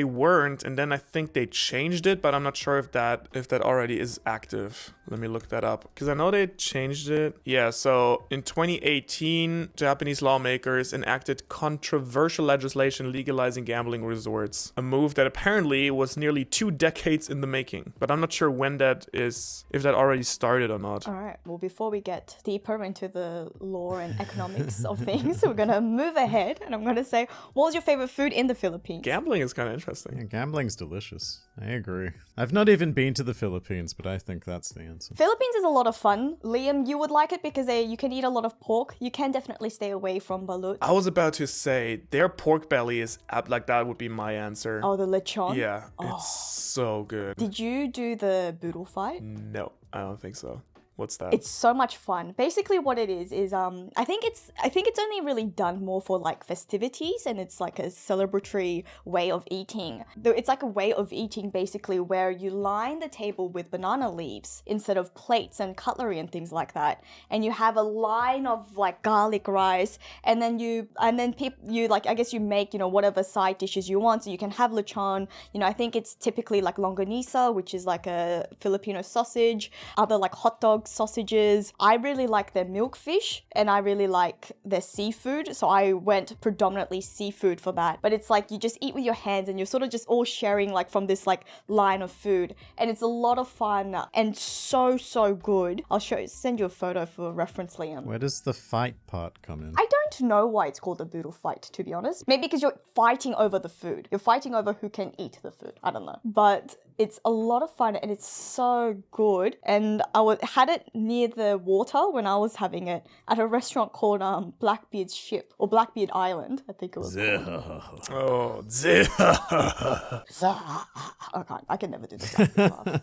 and then I think they changed it, but I'm not sure if that already is active. Let me look that up, because I know they changed it. Yeah, so in 2018, Japanese lawmakers enacted controversial legislation legalizing gambling resorts, a move that apparently was nearly 2 decades in the making. But I'm not sure when that is, if that already started or not. All right. Well, before we get deeper into the law and economics of things, we're going to move ahead. And I'm going to say, what was your favorite food in the Philippines? Gambling is kind of interesting. Yeah, gambling's delicious. I agree. I've not even been to the Philippines, but I think that's the answer. Philippines is a lot of fun. Liam, you would like it because you can eat a lot of pork. You can definitely stay away from balut. I was about to say, their pork belly is like that would be my answer. Oh, the lechon? Yeah, it's so good. Did you do the boodle fight? No, I don't think so. What's that? It's so much fun. Basically what it is I think it's only really done more for like festivities, and it's like a celebratory way of eating. It's like a way of eating basically where you line the table with banana leaves instead of plates and cutlery and things like that. And you have a line of like garlic rice, and then you like, I guess you make, you know, whatever side dishes you want. So you can have lechon, you know, I think it's typically like longanisa, which is like a Filipino sausage, other like hot dog dogs, sausages. I really like their milkfish and I really like their seafood. So I went predominantly seafood for that. But it's like you just eat with your hands and you're sort of just all sharing like from this like line of food. And it's a lot of fun and so good. I'll send you a photo for reference, Liam. Where does the fight part come in? I don't know why it's called a boodle fight, to be honest. Maybe because you're fighting over the food. You're fighting over who can eat the food. I don't know. But it's a lot of fun and it's so good. And I had it near the water when I was having it at a restaurant called Blackbeard's Ship or Blackbeard Island, I think it was called. Oh, I can never do the Blackbeard laugh.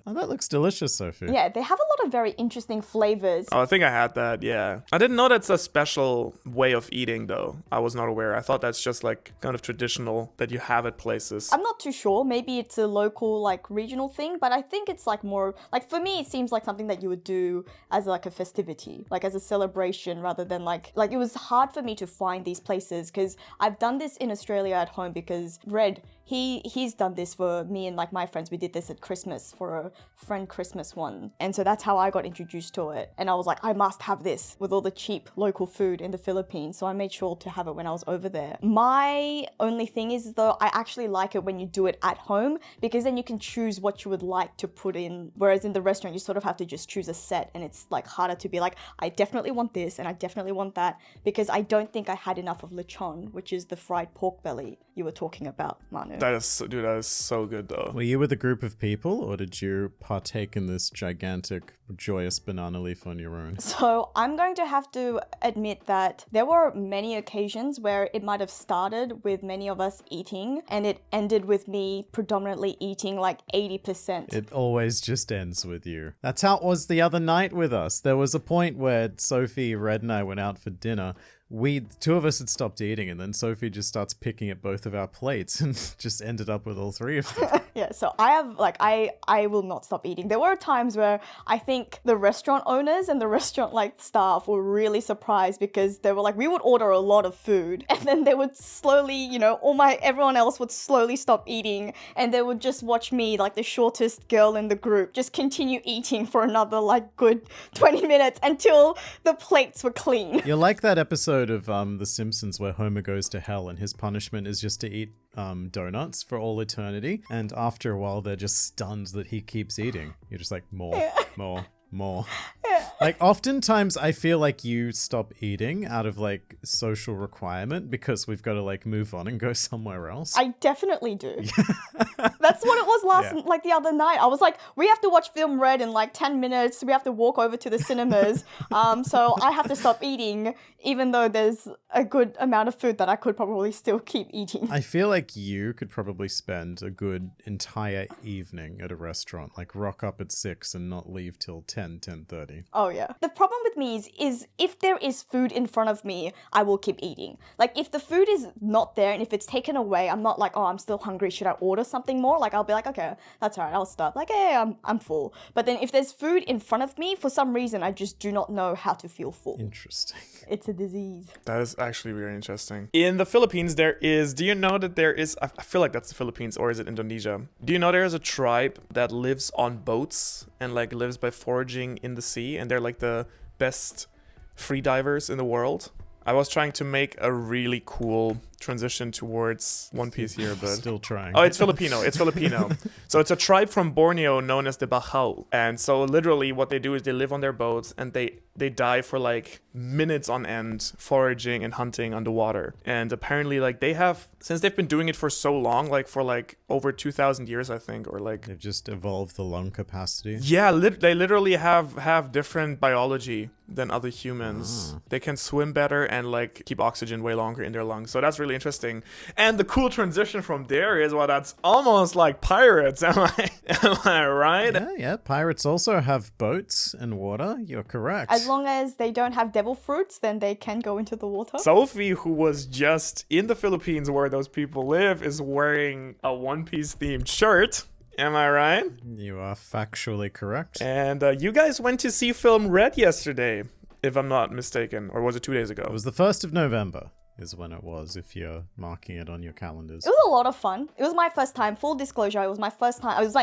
Oh, that looks delicious, Sophie. Yeah, they have a lot of very interesting flavors. Oh, I think I had that, yeah. I didn't know that's a special way of eating, though. I was not aware. I thought that's just like kind of traditional that you have at places. I'm not too sure. Maybe it's a local, like, regional thing, but I think it's like more, like, for me, it seems like something that you would do as like a festivity, like as a celebration rather than like it was hard for me to find these places because I've done this in Australia at home because Red, he's done this for me and like my friends. We did this at Christmas for a friend Christmas one. And so that's how I got introduced to it. And I was like, I must have this with all the cheap local food in the Philippines. So I made sure to have it when I was over there. My only thing is though, I actually like it when you do it at home because then you can choose what you would like to put in. Whereas in the restaurant, you sort of have to just choose a set and it's like harder to be like, I definitely want this and I definitely want that because I don't think I had enough of lechon, which is the fried pork belly you were talking about, Manu. That is so good though. Were you with a group of people or did you partake in this gigantic, joyous banana leaf on your own? So I'm going to have to admit that there were many occasions where it might have started with many of us eating and it ended with me predominantly eating like 80%. It always just ends with you. That's how it was the other night with us. There was a point where Sophie, Red, and I went out for dinner. Two of us had stopped eating and then Sophie just starts picking at both of our plates and just ended up with all three of them. Yeah, so I have like I will not stop eating. There were times where I think the restaurant owners and the restaurant like staff were really surprised because they were like, we would order a lot of food and then they would slowly, you know, everyone else would slowly stop eating and they would just watch me, like the shortest girl in the group, just continue eating for another like good 20 minutes until the plates were clean. You're like that episode of The Simpsons where Homer goes to hell and his punishment is just to eat donuts for all eternity, and after a while they're just stunned that he keeps eating. You're just like, more. Like, oftentimes I feel like you stop eating out of like social requirement because we've got to like move on and go somewhere else. I definitely do. That's what it was like the other night. I was like, we have to watch film Red in like 10 minutes. We have to walk over to the cinemas. So I have to stop eating, even though there's a good amount of food that I could probably still keep eating. I feel like you could probably spend a good entire evening at a restaurant, like rock up at 6 and not leave till 10:30. Oh yeah. The problem with me is if there is food in front of me, I will keep eating. Like if the food is not there and if it's taken away, I'm not like, oh, I'm still hungry. Should I order something more? Like I'll be like, okay, that's all right. I'll stop. Like, hey, I'm full. But then if there's food in front of me, for some reason, I just do not know how to feel full. Interesting. It's a disease. That is actually very interesting. In the Philippines, do you know that there is, I feel like that's the Philippines, or is it Indonesia? Do you know there is a tribe that lives on boats and like lives by foraging in the sea, and they're like the best free divers in the world? I was trying to make a really cool transition towards One Piece here, but still trying. Oh, it's Filipino. So it's a tribe from Borneo known as the Bajau. And so literally what they do is they live on their boats and they dive for like minutes on end foraging and hunting underwater. And apparently like they have, since they've been doing it for so long, like for like over 2,000 years, I think, or like... They've just evolved the lung capacity. Yeah, they literally have different biology than other humans. They can swim better and like keep oxygen way longer in their lungs. So that's really interesting. And the cool transition from there is, well, that's almost like pirates. Am I right? Yeah. Pirates also have boats and water. You're correct. As long as they don't have devil fruits, then they can go into the water. Sophie, who was just in the Philippines where those people live, is wearing a One Piece themed shirt. Am I right? You are factually correct. And you guys went to see film Red yesterday, if I'm not mistaken. Or was it 2 days ago? It was the 1st of November. is when it was, if you're marking it on your calendars. It was a lot of fun. It was my first time, full disclosure, it was my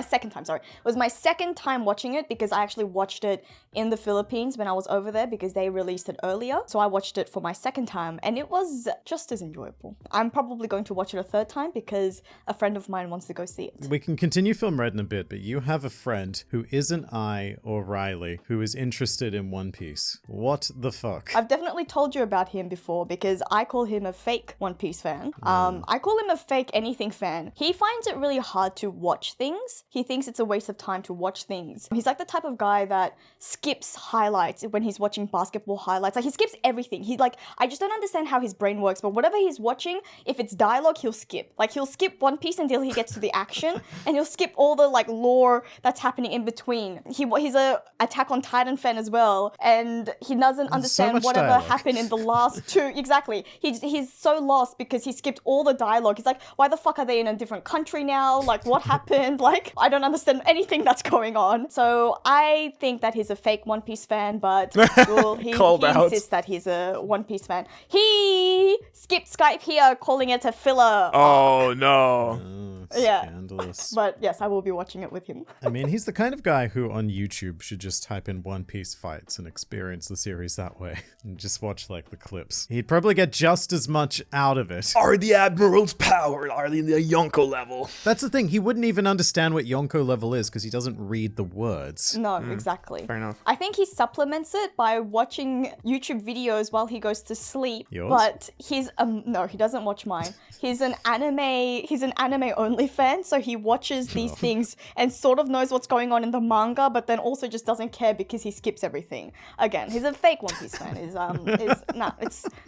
second time, sorry. It was my second time watching it because I actually watched it in the Philippines when I was over there because they released it earlier. So I watched it for my second time and it was just as enjoyable. I'm probably going to watch it a third time because a friend of mine wants to go see it. We can continue Film Red in a bit, but you have a friend who isn't I or Riley who is interested in One Piece. What the fuck? I've definitely told you about him before because I call him a fake One Piece fan. I call him a fake anything fan. He finds it really hard to watch things. He thinks it's a waste of time to watch things. He's like the type of guy that skips highlights when he's watching basketball highlights. Like he skips everything. I just don't understand how his brain works, but whatever he's watching, if it's dialogue, he'll skip. Like he'll skip One Piece until he gets to the action and he'll skip all the like lore that's happening in between. He's a Attack on Titan fan as well and he doesn't understand much whatever dialogue. happened in the last two. Exactly. He's so lost because he skipped all the dialogue. He's like, why the fuck are they in a different country now? Like, what happened? Like, I don't understand anything that's going on. So I think that he's a fake One Piece fan, but well, he Out. insists that he's a One Piece fan. He skipped Skype here, calling it a filler. Oh no. Yeah. Scandalous. But yes, I will be watching it with him. I mean, he's the kind of guy who on YouTube should just type in One Piece fights and experience the series that way and just watch like the clips. He'd probably get just as much out of it. Are the admirals powered? Are they the Yonko level? That's the thing, he wouldn't even understand what Yonko level is because he doesn't read the words. No, exactly. Fair enough. I think he supplements it by watching YouTube videos while he goes to sleep. Yours? But he's no, he doesn't watch mine. He's an anime only fan, so he watches these things and sort of knows what's going on in the manga, but then also just doesn't care because he skips everything. Again, he's a fake One Piece fan.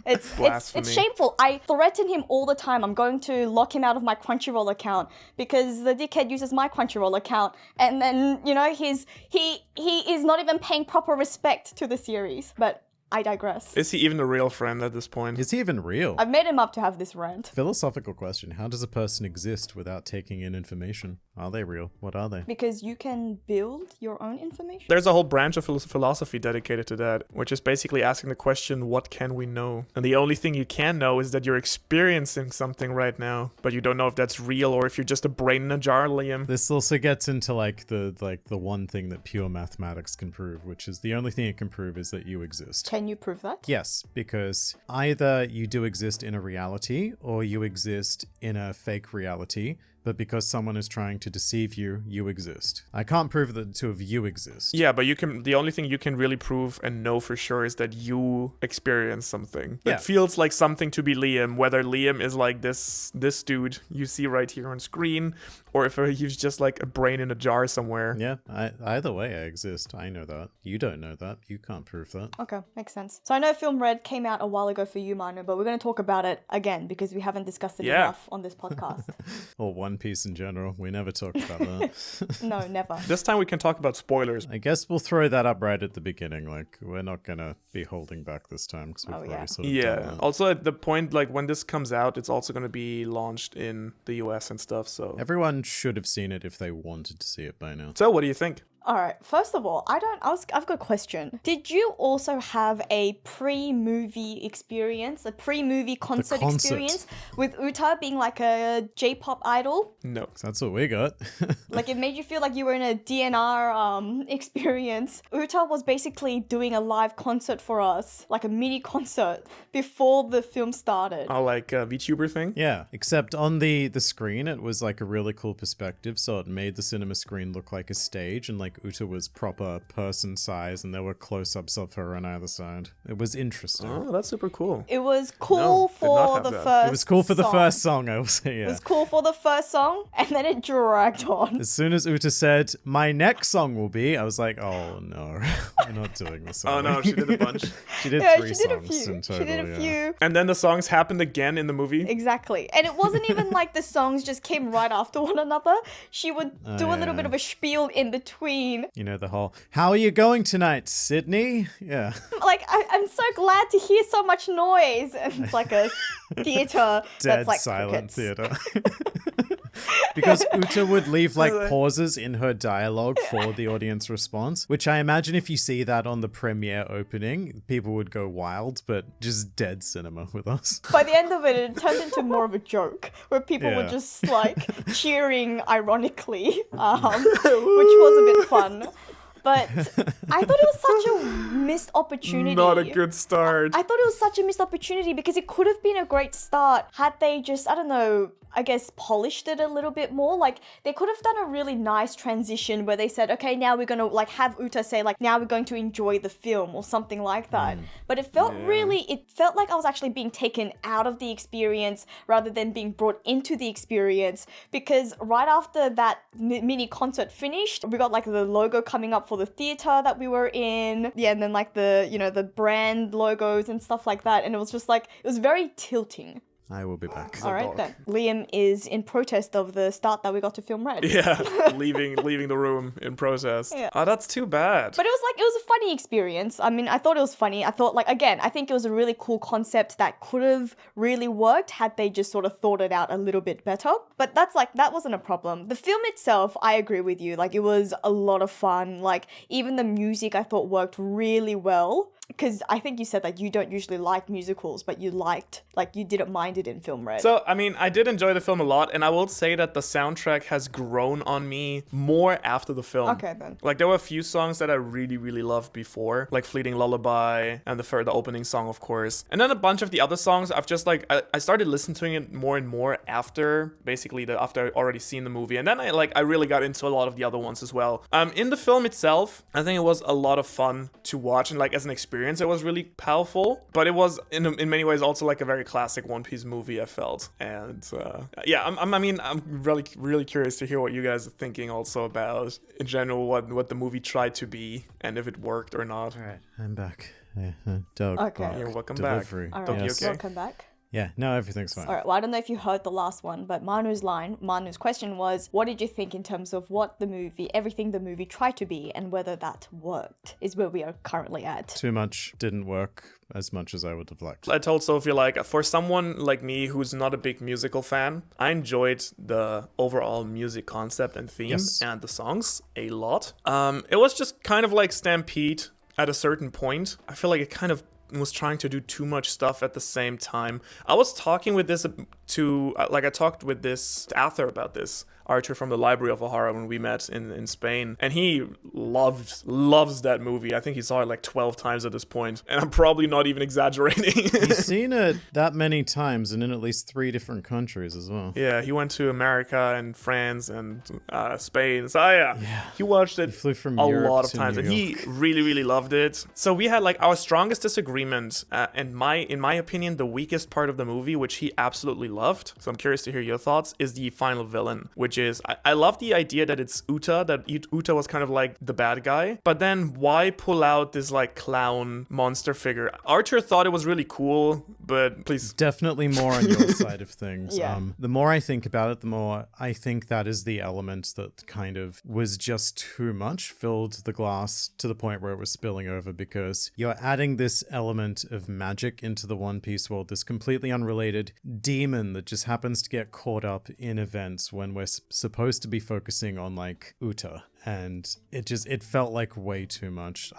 It's Blasphemy. shameful. I threaten him all the time. I'm going to lock him out of my Crunchyroll account because the dickhead uses my Crunchyroll account, and then he is not even paying proper respect to the series. But I digress. Is he even a real friend at this point? Is he even real? I've made him up to have this rant. Philosophical question. How does a person exist without taking in information? Are they real? What are they? Because you can build your own information. There's a whole branch of philosophy dedicated to that, which is basically asking the question, what can we know? And the only thing you can know is that you're experiencing something right now, but you don't know if that's real or if you're just a brain in a jar, Liam. This also gets into the one thing that pure mathematics can prove, which is the only thing it can prove is that you exist. Can you prove that? Yes, because either you do exist in a reality or you exist in a fake reality, but because someone is trying to deceive you, you exist. I can't prove that the two of you exist. Yeah, but the only thing you can really prove and know for sure is that you experience something. Yeah. It feels like something to be Liam, whether Liam is like this dude you see right here on screen, or if he's just like a brain in a jar somewhere. Yeah, either way I exist. I know that. You don't know that. You can't prove that. Okay, makes sense. So I know Film Red came out a while ago for you, Manu, but we're going to talk about it again because we haven't discussed it Yeah. enough on this podcast. Or One Piece in general. We never talked about that. No, never. This time we can talk about spoilers. I guess we'll throw that up right at the beginning. Like, we're not gonna be holding back this time because we've Oh, yeah. already sort of Yeah. done that. Also, at the point, like, when this comes out, it's also going to be launched in the US and stuff, so... Everyone should have seen it if they wanted to see it by now. So, what do you think? All right. First of all, I've got a question. Did you also have a pre-movie experience, a pre-movie concert concert. experience with Uta being like a J-pop idol? No. So that's what we got. Like it made you feel like you were in a DNR experience. Uta was basically doing a live concert for us, like a mini concert before the film started. Oh, like a VTuber thing? Yeah, except on the screen, it was like a really cool perspective, so it made the cinema screen look like a stage, and like Uta was proper person size, and there were close-ups of her on either side. It was interesting. Oh, that's super cool. It was cool No, did not for have the that. first It was cool for the song. first song, I will say, It yeah. was cool for the first song, and then it dragged on. As soon as Uta said, my next song will be, I was like, oh no, we're not doing this. Oh are no, we?" she did a bunch. She did Yeah, three she did a songs few. in total, She did a yeah. few. And then the songs happened again in the movie? Exactly. And it wasn't even like the songs just came right after one another. She would do a little yeah. bit of a spiel in between. You know, the whole, how are you going tonight, Sydney? Yeah. Like, I'm so glad to hear so much noise. And it's like a theatre Dead that's like silent crickets. theater. Because Uta would leave like pauses in her dialogue for the audience response, which I imagine if you see that on the premiere opening, people would go wild, but just dead cinema with us. By the end of it, it turned into more of a joke where people were Yeah. just like cheering ironically, which was a bit fun. But I thought it was such a missed opportunity. Not a good start. I thought it was such a missed opportunity because it could have been a great start had they just, I don't know, I guess polished it a little bit more. Like they could have done a really nice transition where they said, okay, now we're going to like have Uta say like, now we're going to enjoy the film or something like that. But it felt it felt like I was actually being taken out of the experience rather than being brought into the experience, because right after that mini concert finished, we got like the logo coming up for the theater that we were in. Yeah, and then like the, you know, the brand logos and stuff like that. And it was just like, it was very tilting. I will be back. All right, then. Liam is in protest of the start that we got to film Red. Yeah, leaving the room in protest. Yeah. Oh, that's too bad. But it was a funny experience. I mean, I thought it was funny. I thought, like, again, I think it was a really cool concept that could have really worked had they just sort of thought it out a little bit better. But that wasn't a problem. The film itself, I agree with you. Like, it was a lot of fun. Like, even the music I thought worked really well. Because I think you said that you don't usually like musicals, but you didn't mind it in Film Red. So, I mean, I did enjoy the film a lot, and I will say that the soundtrack has grown on me more after the film. Okay, then. Like, there were a few songs that I really, really loved before, like Fleeting Lullaby and the opening song, of course. And then a bunch of the other songs, I've just, like, I started listening to it more and more after, basically, after I already seen the movie. And then I really got into a lot of the other ones as well. In the film itself, I think it was a lot of fun to watch, and, like, as an experience, it was really powerful, but it was in many ways also like a very classic One Piece movie, I felt. And I'm really, really curious to hear what you guys are thinking also about, in general, what the movie tried to be and if it worked or not. All right, I'm back. Doug. Okay. bark, You're welcome delivery. back. All Don't right, be okay? welcome back. Yeah, no, everything's fine. All right, well, I don't know if you heard the last one, but Manu's question was, what did you think in terms of everything the movie tried to be and whether that worked, is where we are currently at. Too much didn't work as much as I would have liked. I told Sophie, like, for someone like me who's not a big musical fan, I enjoyed the overall music concept and theme and the songs a lot. It was just kind of like Stampede at a certain point. I feel like it kind of was trying to do too much stuff at the same time. I was talking with this I talked with this Arthur about this, Archer from the Library of O'Hara, when we met in Spain, and he loves that movie. I think he saw it like 12 times at this point, and I'm probably not even exaggerating. He's seen it that many times and in at least 3 different countries as well. Yeah, he went to America and France and Spain. So he watched it flew from a Europe lot of to times, New and he York. really, really loved it. So we had like our strongest disagreement, and in my opinion, the weakest part of the movie, which he absolutely loved. So I'm curious to hear your thoughts. Is the final villain, which is I love the idea that it's Uta, that Uta was kind of like the bad guy, but then why pull out this like clown monster figure? Archer thought it was really cool, but please. Definitely more on your side of things. Yeah. The more I think about it, the more I think that is the element that kind of was just too much, filled the glass to the point where it was spilling over, because you're adding this element of magic into the One Piece world, this completely unrelated demon that just happens to get caught up in events when we're supposed to be focusing on like Uta, and it felt like way too much.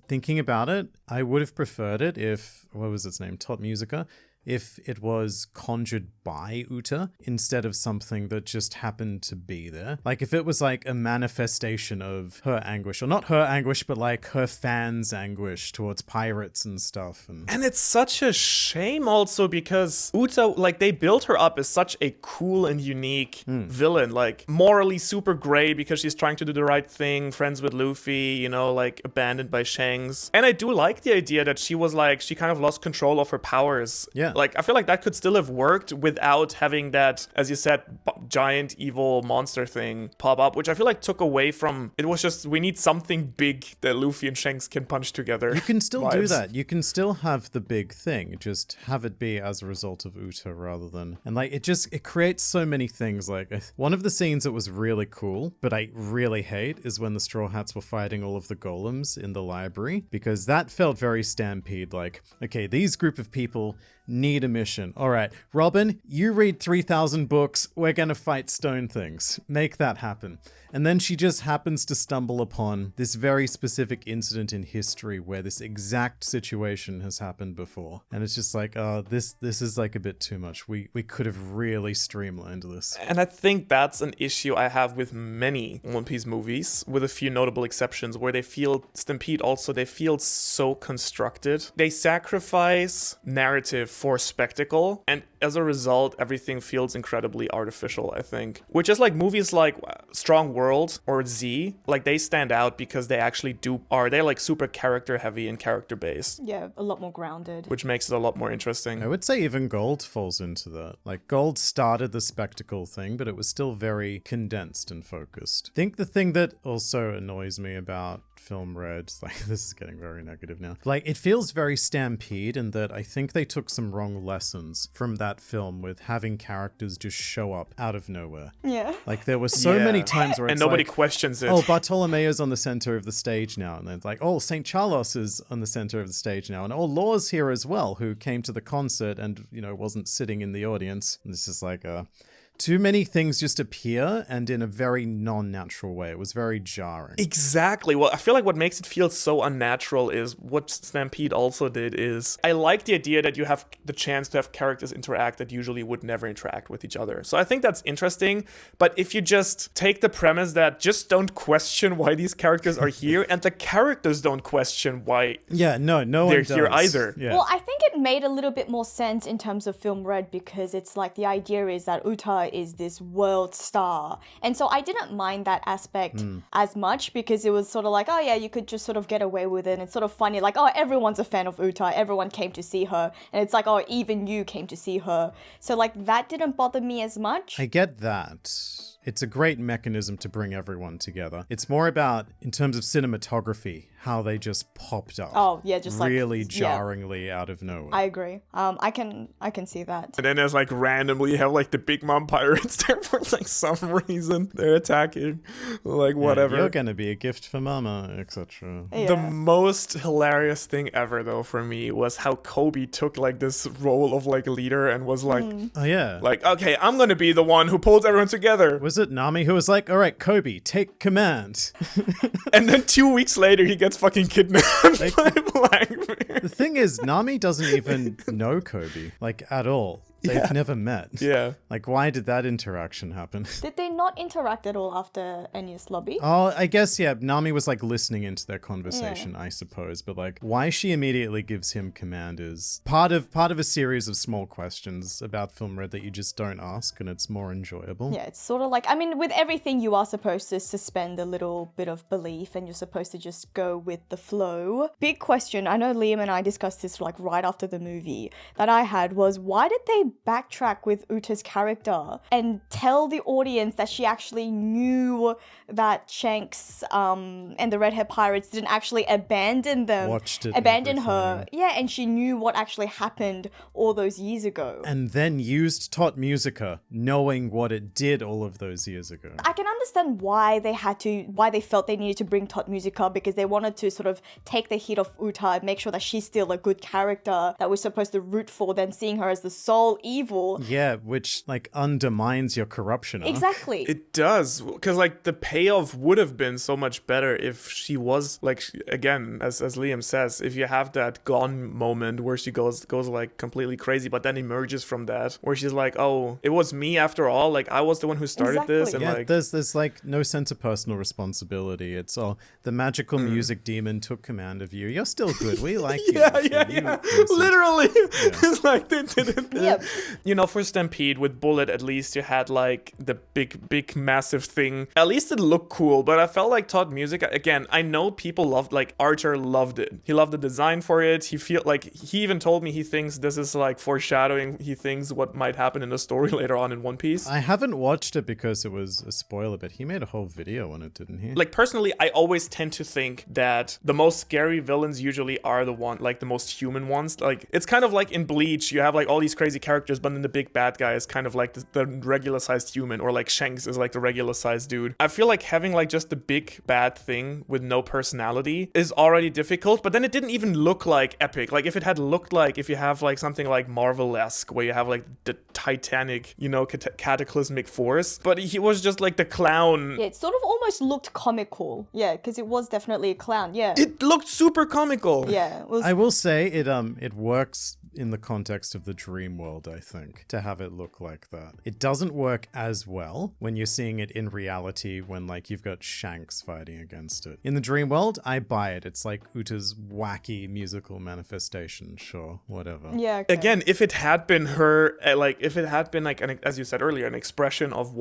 Thinking about it, I would have preferred it if, what was its name, Top Musica, if it was conjured by Uta instead of something that just happened to be there. Like if it was like a manifestation of her anguish, or not her anguish, but like her fans' anguish towards pirates and stuff. And it's such a shame also, because Uta, like, they built her up as such a cool and unique villain, like morally super great because she's trying to do the right thing, friends with Luffy, you know, like abandoned by Shanks. And I do like the idea that she was like, she kind of lost control of her powers. Yeah. Like, I feel like that could still have worked without having that, as you said, giant evil monster thing pop up, which I feel like took away from, it was just, we need something big that Luffy and Shanks can punch together. You can still do vibes. that. You can still have the big thing, just have it be as a result of Uta rather than, and like it creates so many things. Like one of the scenes that was really cool, but I really hate, is when the Straw Hats were fighting all of the golems in the library, because that felt very Stampede. Like, okay, these group of people need a mission. All right, Robin, you read 3,000 books. We're going to fight stone things. Make that happen. And then she just happens to stumble upon this very specific incident in history where this exact situation has happened before. And it's just like, oh, this is like a bit too much. We could have really streamlined this. And I think that's an issue I have with many One Piece movies, with a few notable exceptions, where they feel, Stampede also, they feel so constructed. They sacrifice narrative for spectacle, and as a result, everything feels incredibly artificial, I think. Which is like movies like Strong World or Z, like they stand out because they actually they're like super character heavy and character based. Yeah, a lot more grounded. Which makes it a lot more interesting. I would say even Gold falls into that. Like, Gold started the spectacle thing, but it was still very condensed and focused. I think the thing that also annoys me about Film Red, like, this is getting very negative now. Like, it feels very Stampede in that I think they took some wrong lessons from that film with having characters just show up out of nowhere. Yeah. Like, there were so many times where and it's nobody like, questions it. oh, Bartolomeo's on the center of the stage now. And then it's like, oh, St. Charles is on the center of the stage now. And oh, Law's here as well, who came to the concert and, wasn't sitting in the audience. And it's just like, too many things just appear and in a very non-natural way. It was very jarring. Exactly. Well, I feel like what makes it feel so unnatural is what Stampede also did is I like the idea that you have the chance to have characters interact that usually would never interact with each other. So I think that's interesting. But if you just take the premise that just don't question why these characters are here and the characters don't question why no they're one here does. either. Yeah. Well, I think it made a little bit more sense in terms of Film Red because it's like the idea is that Uta is this world star. And so I didn't mind that aspect as much because it was sort of like, oh yeah, you could just sort of get away with it. And it's sort of funny, like, oh, everyone's a fan of Uta. Everyone came to see her. And it's like, oh, even you came to see her. So like that didn't bother me as much. I get that. It's a great mechanism to bring everyone together. It's more about, in terms of cinematography, how they just popped up. Oh, yeah, just like... really yeah. jarringly out of nowhere. I agree. I can see that. And then there's like randomly you have like the Big Mom pirates there for like some reason. They're attacking. Like whatever. You're gonna be a gift for mama, etc. Yeah. The most hilarious thing ever though for me was how Kobe took like this role of like leader and was like Oh yeah. like, okay, I'm gonna be the one who pulls everyone together. Was it Nami who was like, all right, Kobe, take command? And then 2 weeks later he gets fucking kidnapped by Blackbeard. The thing is, Nami doesn't even know Kobe, like, at all. They've never met. Yeah. Like, why did that interaction happen? Did they not interact at all after Enya's lobby? Oh, I guess, yeah, Nami was, like, listening into their conversation, I suppose. But, like, why she immediately gives him command is part of a series of small questions about Film Red that you just don't ask, and it's more enjoyable. Yeah, it's sort of like, I mean, with everything you are supposed to suspend a little bit of belief and you're supposed to just go with the flow. Big question, I know Liam and I discussed this like right after the movie, that I had was, why did they backtrack with Uta's character and tell the audience that she actually knew that Shanks and the Red Hair Pirates didn't actually abandon them, Watched it and abandon her. everything. Yeah, and she knew what actually happened all those years ago. And then used Tot Musica, knowing what it did all of those years ago. I can understand why they felt they needed to bring Tot Musica, because they wanted to sort of take the hit off Uta and make sure that she's still a good character that we're supposed to root for, than seeing her as the sole evil. Yeah, which, like, undermines your corruption arc. Exactly. It does, because like the payoff would have been so much better if she was like, again, as Liam says, if you have that gone moment where she goes like completely crazy, but then emerges from that, where she's like, oh, it was me after all, like I was the one who started this, and Exactly. Yeah, like there's like no sense of personal responsibility. It's all the magical music demon took command of you. You're still good. We like you. yeah. Literally. It's like they did it. Yep. You know, for Stampede with Bullet, at least you had like the big massive thing. At least it looked cool, but I felt like Todd Music, again, I know people loved, like Archer loved it. He loved the design for it. He even told me he thinks this is like foreshadowing. He thinks what might happen in the story later on in One Piece. I haven't watched it because it was a spoiler, but he made a whole video on it, didn't he? Like personally, I always tend to think that the most scary villains usually are the most human ones. Like it's kind of like in Bleach, you have like all these crazy characters characters, but then the big bad guy is kind of like the regular sized human, or like Shanks is like the regular sized dude. I feel like having like just the big bad thing with no personality is already difficult, but then it didn't even look like epic. Like if it had looked like, if you have like something like Marvel-esque, where you have like the Titanic, you know, cataclysmic force, but he was just like the clown. Yeah, it sort of almost looked comical. Yeah, because it was definitely a clown. Yeah. It looked super comical. Yeah. It was, I will say it works in the context of the dream world, I think, to have it look like that. It doesn't work as well when you're seeing it in reality, when like you've got Shanks fighting against it. In the dream world, I buy it. It's like Uta's wacky musical manifestation, sure, whatever. yeah. Okay. Again, if it had been her, like if it had been like as you said earlier, an expression of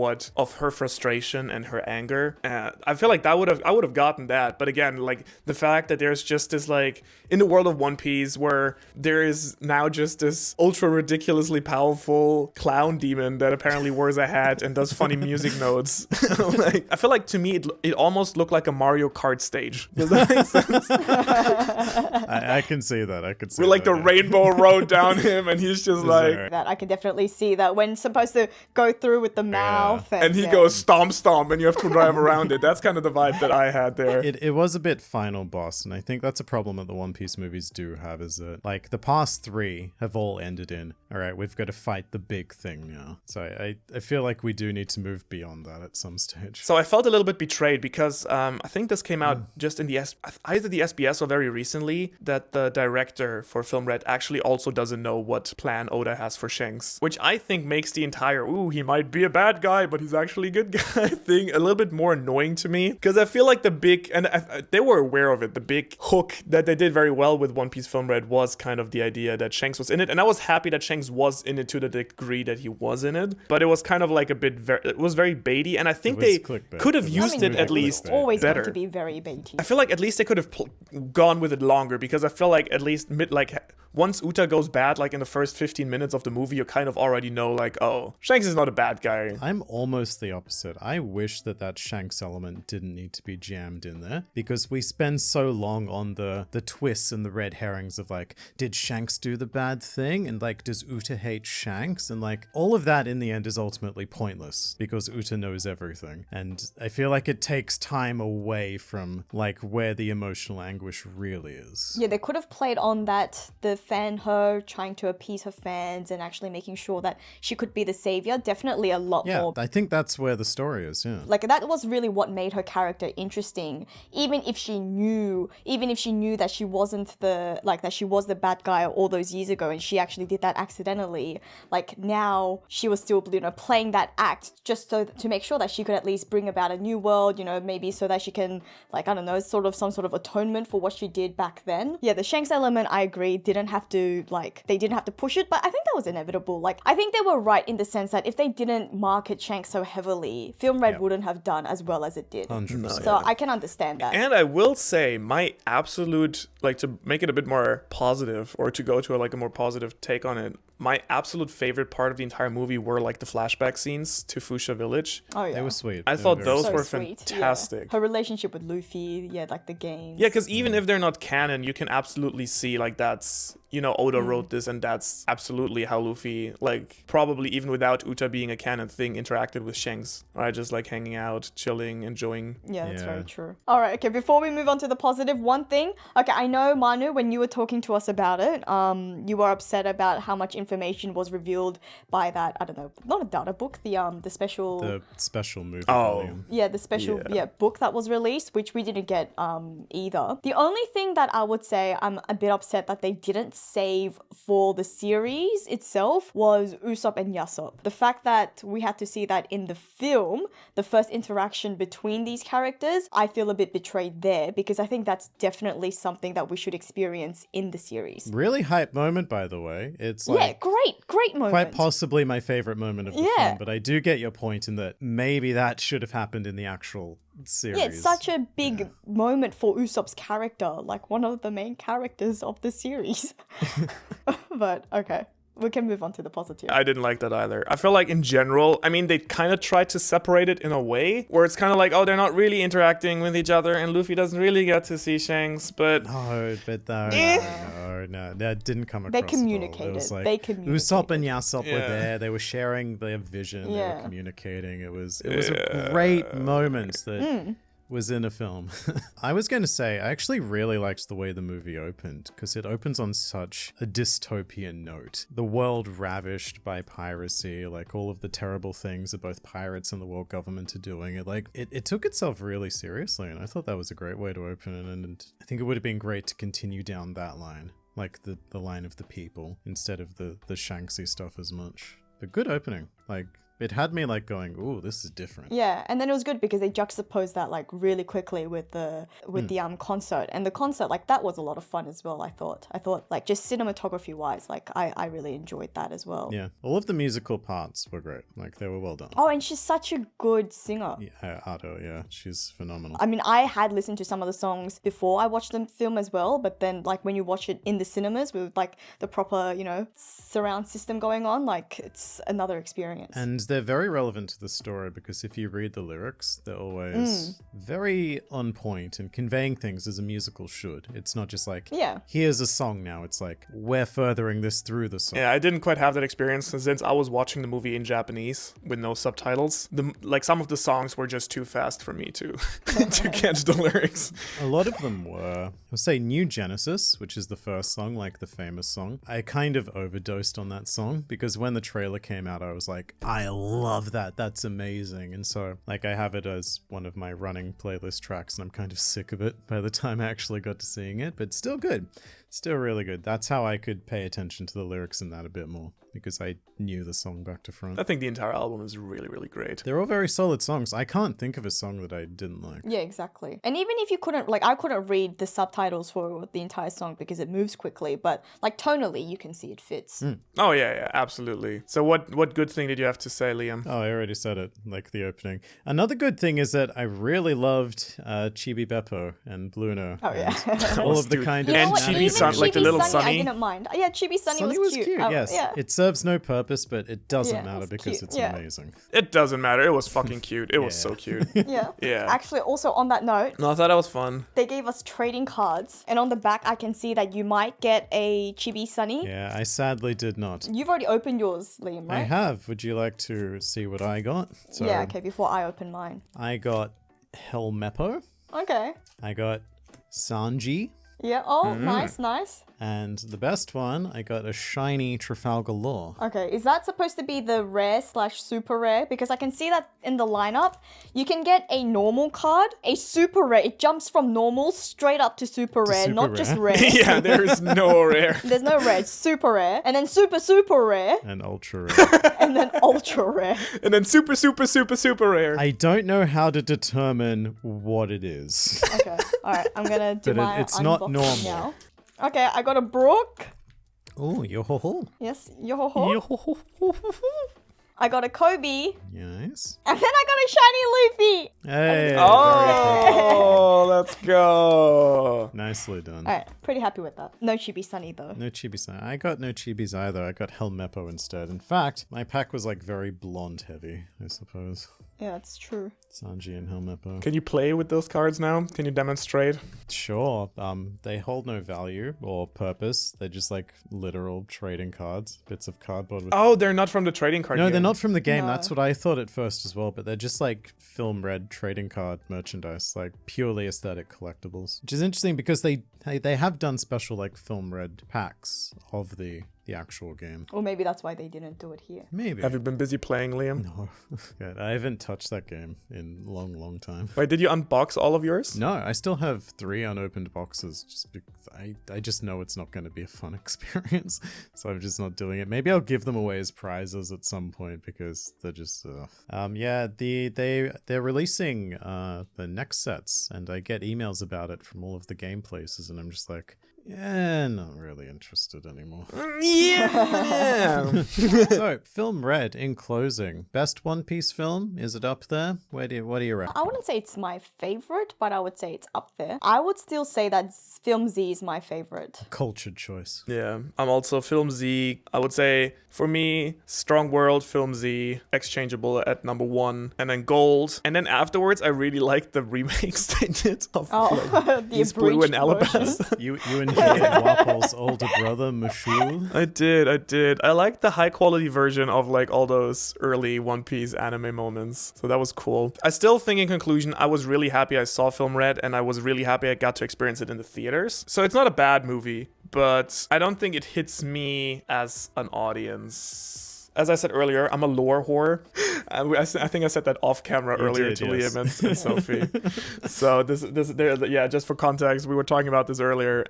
her frustration and her anger, I feel like I would have gotten that. But again, like the fact that there's just this, like, in the world of One Piece, where there is now just this ultra ridiculously powerful clown demon that apparently wears a hat and does funny music notes. Like, I feel like to me it almost looked like a Mario Kart stage. Does that make sense? I can see that. I could see With like that, the yeah. rainbow road down him, and he's just like, that I can definitely see that when supposed to go through with the mouth. and he yeah. goes stomp stomp, and you have to drive around it. That's kind of the vibe that I had there. It was a bit final boss, and I think that's a problem that the One Piece movies do have, is that like the past three have all ended in, all right, we've got to fight the big thing now. So I feel like we do need to move beyond that at some stage. So I felt a little bit betrayed because I think this came out just in either the SBS or very recently, that the director for Film Red actually also doesn't know what plan Oda has for Shanks, which I think makes the entire, he might be a bad guy, but he's actually a good guy thing a little bit more annoying to me. Because I feel like the big, and they were aware of it, the big hook that they did very well with One Piece Film Red was kind of the idea that Shanks was in it. And I was happy that Shanks was in it to the degree that he was in it. But it was kind of like it was very baity. And I think they clickbait. could have It was used it at clickbait. least always better. going to be very baity. I feel like at least they could have gone with it longer, because I feel like at least once Uta goes bad, like in the first 15 minutes of the movie, you kind of already know, like, oh, Shanks is not a bad guy. I'm almost the opposite. I wish that Shanks element didn't need to be jammed in there, because we spend so long on the twists and the red herrings of like, did Shanks do the bad thing? And like, does Uta hate Shanks? And like, all of that in the end is ultimately pointless, because Uta knows everything. And I feel like it takes time away from like where the emotional anguish really is. Yeah, they could have played on that, her trying to appease her fans and actually making sure that she could be the savior. Definitely a lot Yeah, more. I think that's where the story is, yeah. Like, that was really what made her character interesting. Even if she knew that she wasn't that she was the bad guy all those years ago, and she actually did that accidentally. Like, now she was still, playing that act just so to make sure that she could at least bring about a new world, maybe so that she can, like, I don't know, sort of some sort of atonement for what she did back then. Yeah, the Shanks element, I agree, they didn't have to push it, but I think that was inevitable. Like, I think they were right in the sense that if they didn't market Shanks so heavily, Film Red wouldn't have done as well as it did. 100%. So I can understand that. And I will say, my absolute, like, to make it a bit more positive, or to go to a more positive take on it, my absolute favorite part of the entire movie were like the flashback scenes to Fuchsia Village. Oh, yeah. They were sweet. I They thought were very those So were sweet, fantastic. yeah. Her relationship with Luffy, like the game. Yeah, because even if they're not canon, you can absolutely see, like, that's, Oda wrote this, and that's absolutely how Luffy, like, probably even without Uta being a canon thing, interacted with Shanks, right? Just, like, hanging out, chilling, enjoying. Yeah, that's Yeah. very true. All right, okay, before we move on to the positive, one thing. Okay, I know, Manu, when you were talking to us about it, you were upset about how much information was revealed by that, I don't know, not a data book, the special... The special movie Oh. volume. Yeah, the special book that was released, which we didn't get either. The only thing that I would say I'm a bit upset that they didn't save for the series itself was Usopp and Yasopp. The fact that we had to see that in the film, the first interaction between these characters, I feel a bit betrayed there, because I think that's definitely something that we should experience in the series. Really hype moment, by the way. It's like Yeah, great moment. quite possibly my favorite moment of the Yeah. film, but I do get your point in that maybe that should have happened in the actual series. Yeah, it's such a big moment for Usopp's character, like one of the main characters of the series. But okay. We can move on to the positive. I didn't like that either. I feel like in general, I mean, they kind of tried to separate it in a way where it's kind of like, oh, they're not really interacting with each other and Luffy doesn't really get to see Shanks, but No, but no, that didn't come across. They at all. communicated. It was like They communicated. Usopp and Yasop were Yeah. there. They were sharing their vision. They Yeah. were communicating. It was a great moment that Mm. was in a film. I was going to say, I actually really liked the way the movie opened because it opens on such a dystopian note. The world ravished by piracy, like all of the terrible things that both pirates and the world government are doing. It took itself really seriously, and I thought that was a great way to open it. And I think it would have been great to continue down that line, like the line of the people instead of the Shanksy stuff as much. But good opening. Like, it had me like going, ooh, this is different. Yeah, and then it was good because they juxtaposed that like really quickly with the concert, and the concert like that was a lot of fun as well. I thought like just cinematography wise, like I really enjoyed that as well. Yeah, all of the musical parts were great. Like, they were well done. Oh, and she's such a good singer. Yeah, Ado, yeah, she's phenomenal. I mean, I had listened to some of the songs before I watched the film as well, but then like when you watch it in the cinemas with like the proper, you know, surround system going on, like it's another experience. And they're very relevant to the story because if you read the lyrics, they're always very on point and conveying things as a musical should. It's not just like, Yeah. here's a song now. It's like, we're furthering this through the song. yeah, I didn't quite have that experience since I was watching the movie in Japanese with no subtitles. Like some of the songs were just too fast for me to to catch the lyrics. A lot of them were, I'll say New Genesis, which is the first song, like the famous song. I kind of overdosed on that song because when the trailer came out, I was like, I love that. That's amazing. And so, like, I have it as one of my running playlist tracks, and I'm kind of sick of it by the time I actually got to seeing it, but still good. Still really good. That's how I could pay attention to the lyrics in that a bit more because I knew the song back to front. I think the entire album is really, really great. They're all very solid songs. I can't think of a song that I didn't like. Yeah, exactly. And even if you couldn't, like, I couldn't read the subtitles for the entire song because it moves quickly, but like tonally, you can see it fits. Oh yeah, absolutely. So what good thing did you have to say, Liam? Oh, I already said it, like the opening. Another good thing is that I really loved Chibi Beppo and Bluno. Oh, yeah. and all of the kind of... And what? Chibi Even Sun- like the little Sunny, Sunny? I didn't mind. Yeah, Chibi Sunny, Sunny was cute. yes. Yeah. It serves no purpose, but it doesn't Yeah, matter it's because cute, it's yeah. amazing. It doesn't matter. It was fucking cute. It was Yeah. so cute. Yeah. Yeah. Actually, also on that note, No, I thought that was fun. they gave us trading cards, and on the back, I can see that you might get a Chibi Sunny. Yeah, I sadly did not. You've already opened yours, Liam, I right? have. Would you like to see what I got? So Yeah, okay, before I open mine. I got Helmeppo. Okay. I got Sanji. Yeah, oh, nice. And the best one, I got a shiny Trafalgar Law. Okay, is that supposed to be the rare / super rare? Because I can see that in the lineup, you can get a normal card, a super rare. It jumps from normal straight up to super rare, super not just rare. rare. Yeah, there is no rare. There's no rare, it's super rare. And then super rare. And ultra rare. And then ultra rare. And then super rare. I don't know how to determine what it is. Okay, alright, I'm gonna do But my it's not unboxing normal. now. Okay, I got a Brook. Oh, yo-ho-ho. Yes, yo-ho-ho. I got a Kobe. Yes. And then I got a shiny Luffy. Hey. Oh, let's go. Nicely done. Alright, pretty happy with that. No Chibi Sunny though. No chibis. I got no chibis either. I got Helmeppo instead. In fact, my pack was like very blonde heavy, I suppose. Yeah, that's true. Sanji and Helmeppo. Can you play with those cards now? Can you demonstrate? Sure. They hold no value or purpose. They're just like literal trading cards, bits of cardboard with. Oh, they're not from the trading card No, game. they're not from the game. No. That's what I thought at first as well. But they're just like film red trading card merchandise, like purely aesthetic collectibles. Which is interesting because they have done special like film red packs of the actual game. Or maybe that's why they didn't do it here. Maybe. Have you been busy playing, Liam? No, Good. I haven't touched that game in a long time. Wait, did you unbox all of yours? No, I still have 3 unopened boxes just because I just know it's not going to be a fun experience, so I'm just not doing it. Maybe I'll give them away as prizes at some point because they're just yeah, they're releasing the next sets, and I get emails about it from all of the game places, and I'm just like, Yeah, not really interested anymore. Yeah. So, Film Red, in closing, best One Piece film? Is it up there? What do you reckon? I wouldn't say it's my favorite, but I would say it's up there. I would still say that Film Z is my favorite. Cultured choice. Yeah, I'm also Film Z. I would say for me, Strong World, Film Z, Exchangeable at number 1, and then Gold. And then afterwards, I really liked the remakes they did of The East Blue and abridged version. Alabasta. You enjoyed Wapple's older brother, Mashul? I did. I liked the high quality version of like all those early One Piece anime moments. So that was cool. I still think in conclusion, I was really happy I saw Film Red, and I was really happy I got to experience it in the theaters. So it's not a bad movie, but I don't think it hits me as an audience. As I said earlier, I'm a lore whore. I think I said that off camera earlier did, to yes. Liam and Sophie. So just for context, we were talking about this earlier.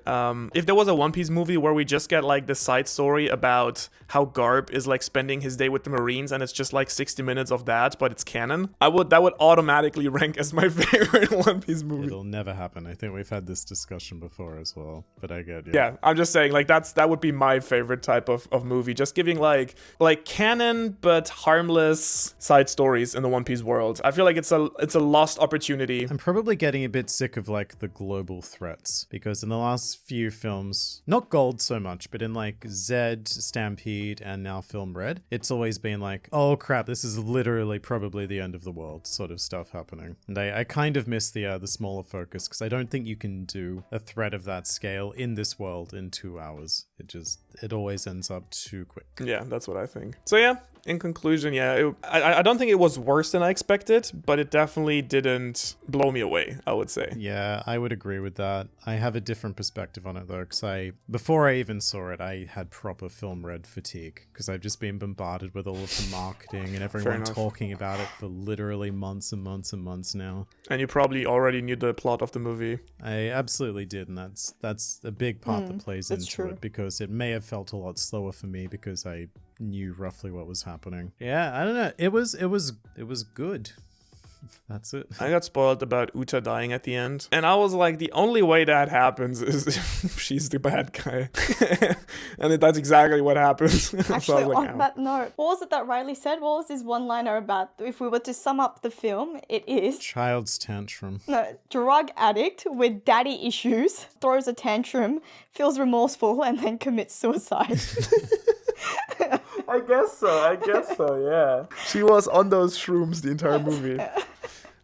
If there was a One Piece movie where we just get like the side story about how Garp is like spending his day with the Marines, and it's just like 60 minutes of that, but it's canon, that would automatically rank as my favorite One Piece movie. It'll never happen. I think we've had this discussion before as well, but I get you. Yeah, I'm just saying like that would be my favorite type of movie. Just giving like canon but harmless side stories in the One Piece world. I feel like it's a lost opportunity. I'm probably getting a bit sick of like the global threats, because in the last few films, not Gold so much, but in like Zed, Stampede, and now Film Red, it's always been like, oh crap, this is literally probably the end of the world sort of stuff happening. And I kind of miss the smaller focus, because I don't think you can do a threat of that scale in this world in 2 hours. It always ends up too quick. Yeah, that's what I think. So yeah, in conclusion, I don't think it was worse than I expected, but it definitely didn't blow me away, I would say. Yeah, I would agree with that. I have a different perspective on it though, because before I even saw it, I had proper Film Red fatigue, because I've just been bombarded with all of the marketing and everyone enough. talking about it for literally months and months and months now. And you probably already knew the plot of the movie. I absolutely did, and that's a big part that plays that's into true. it, because it may have felt a lot slower for me because I knew roughly what was happening. Yeah, I don't know. It was good. That's it. I got spoiled about Uta dying at the end, and I was like, the only way that happens is if she's the bad guy. And that's exactly what happens. So I Actually, was like, on that note, what was it that Riley said? What was his one-liner about? If we were to sum up the film, it is... Child's tantrum. No, drug addict with daddy issues, throws a tantrum, feels remorseful, and then commits suicide. I guess so, yeah. She was on those shrooms the entire movie.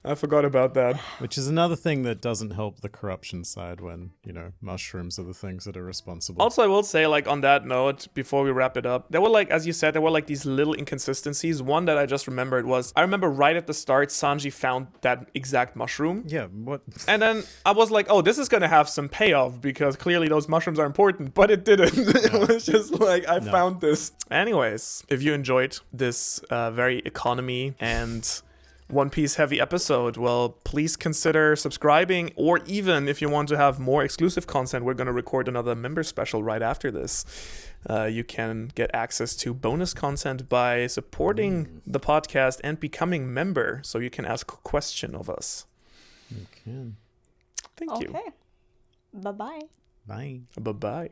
I forgot about that. Which is another thing that doesn't help the corruption side when, mushrooms are the things that are responsible. Also, I will say, like, on that note, before we wrap it up, there were, like, as you said, there were, like, these little inconsistencies. One that I just remembered was, I remember right at the start, Sanji found that exact mushroom. Yeah, what? And then I was like, oh, this is going to have some payoff, because clearly those mushrooms are important, but it didn't. It was just like, I found this. Anyways, if you enjoyed this very economy and One Piece heavy episode, well, please consider subscribing, or even if you want to have more exclusive content, we're going to record another member special right after this. You can get access to bonus content by supporting the podcast and becoming member, so you can ask a question of us. You can. Thank you. Okay. Bye-bye. Bye. Bye-bye.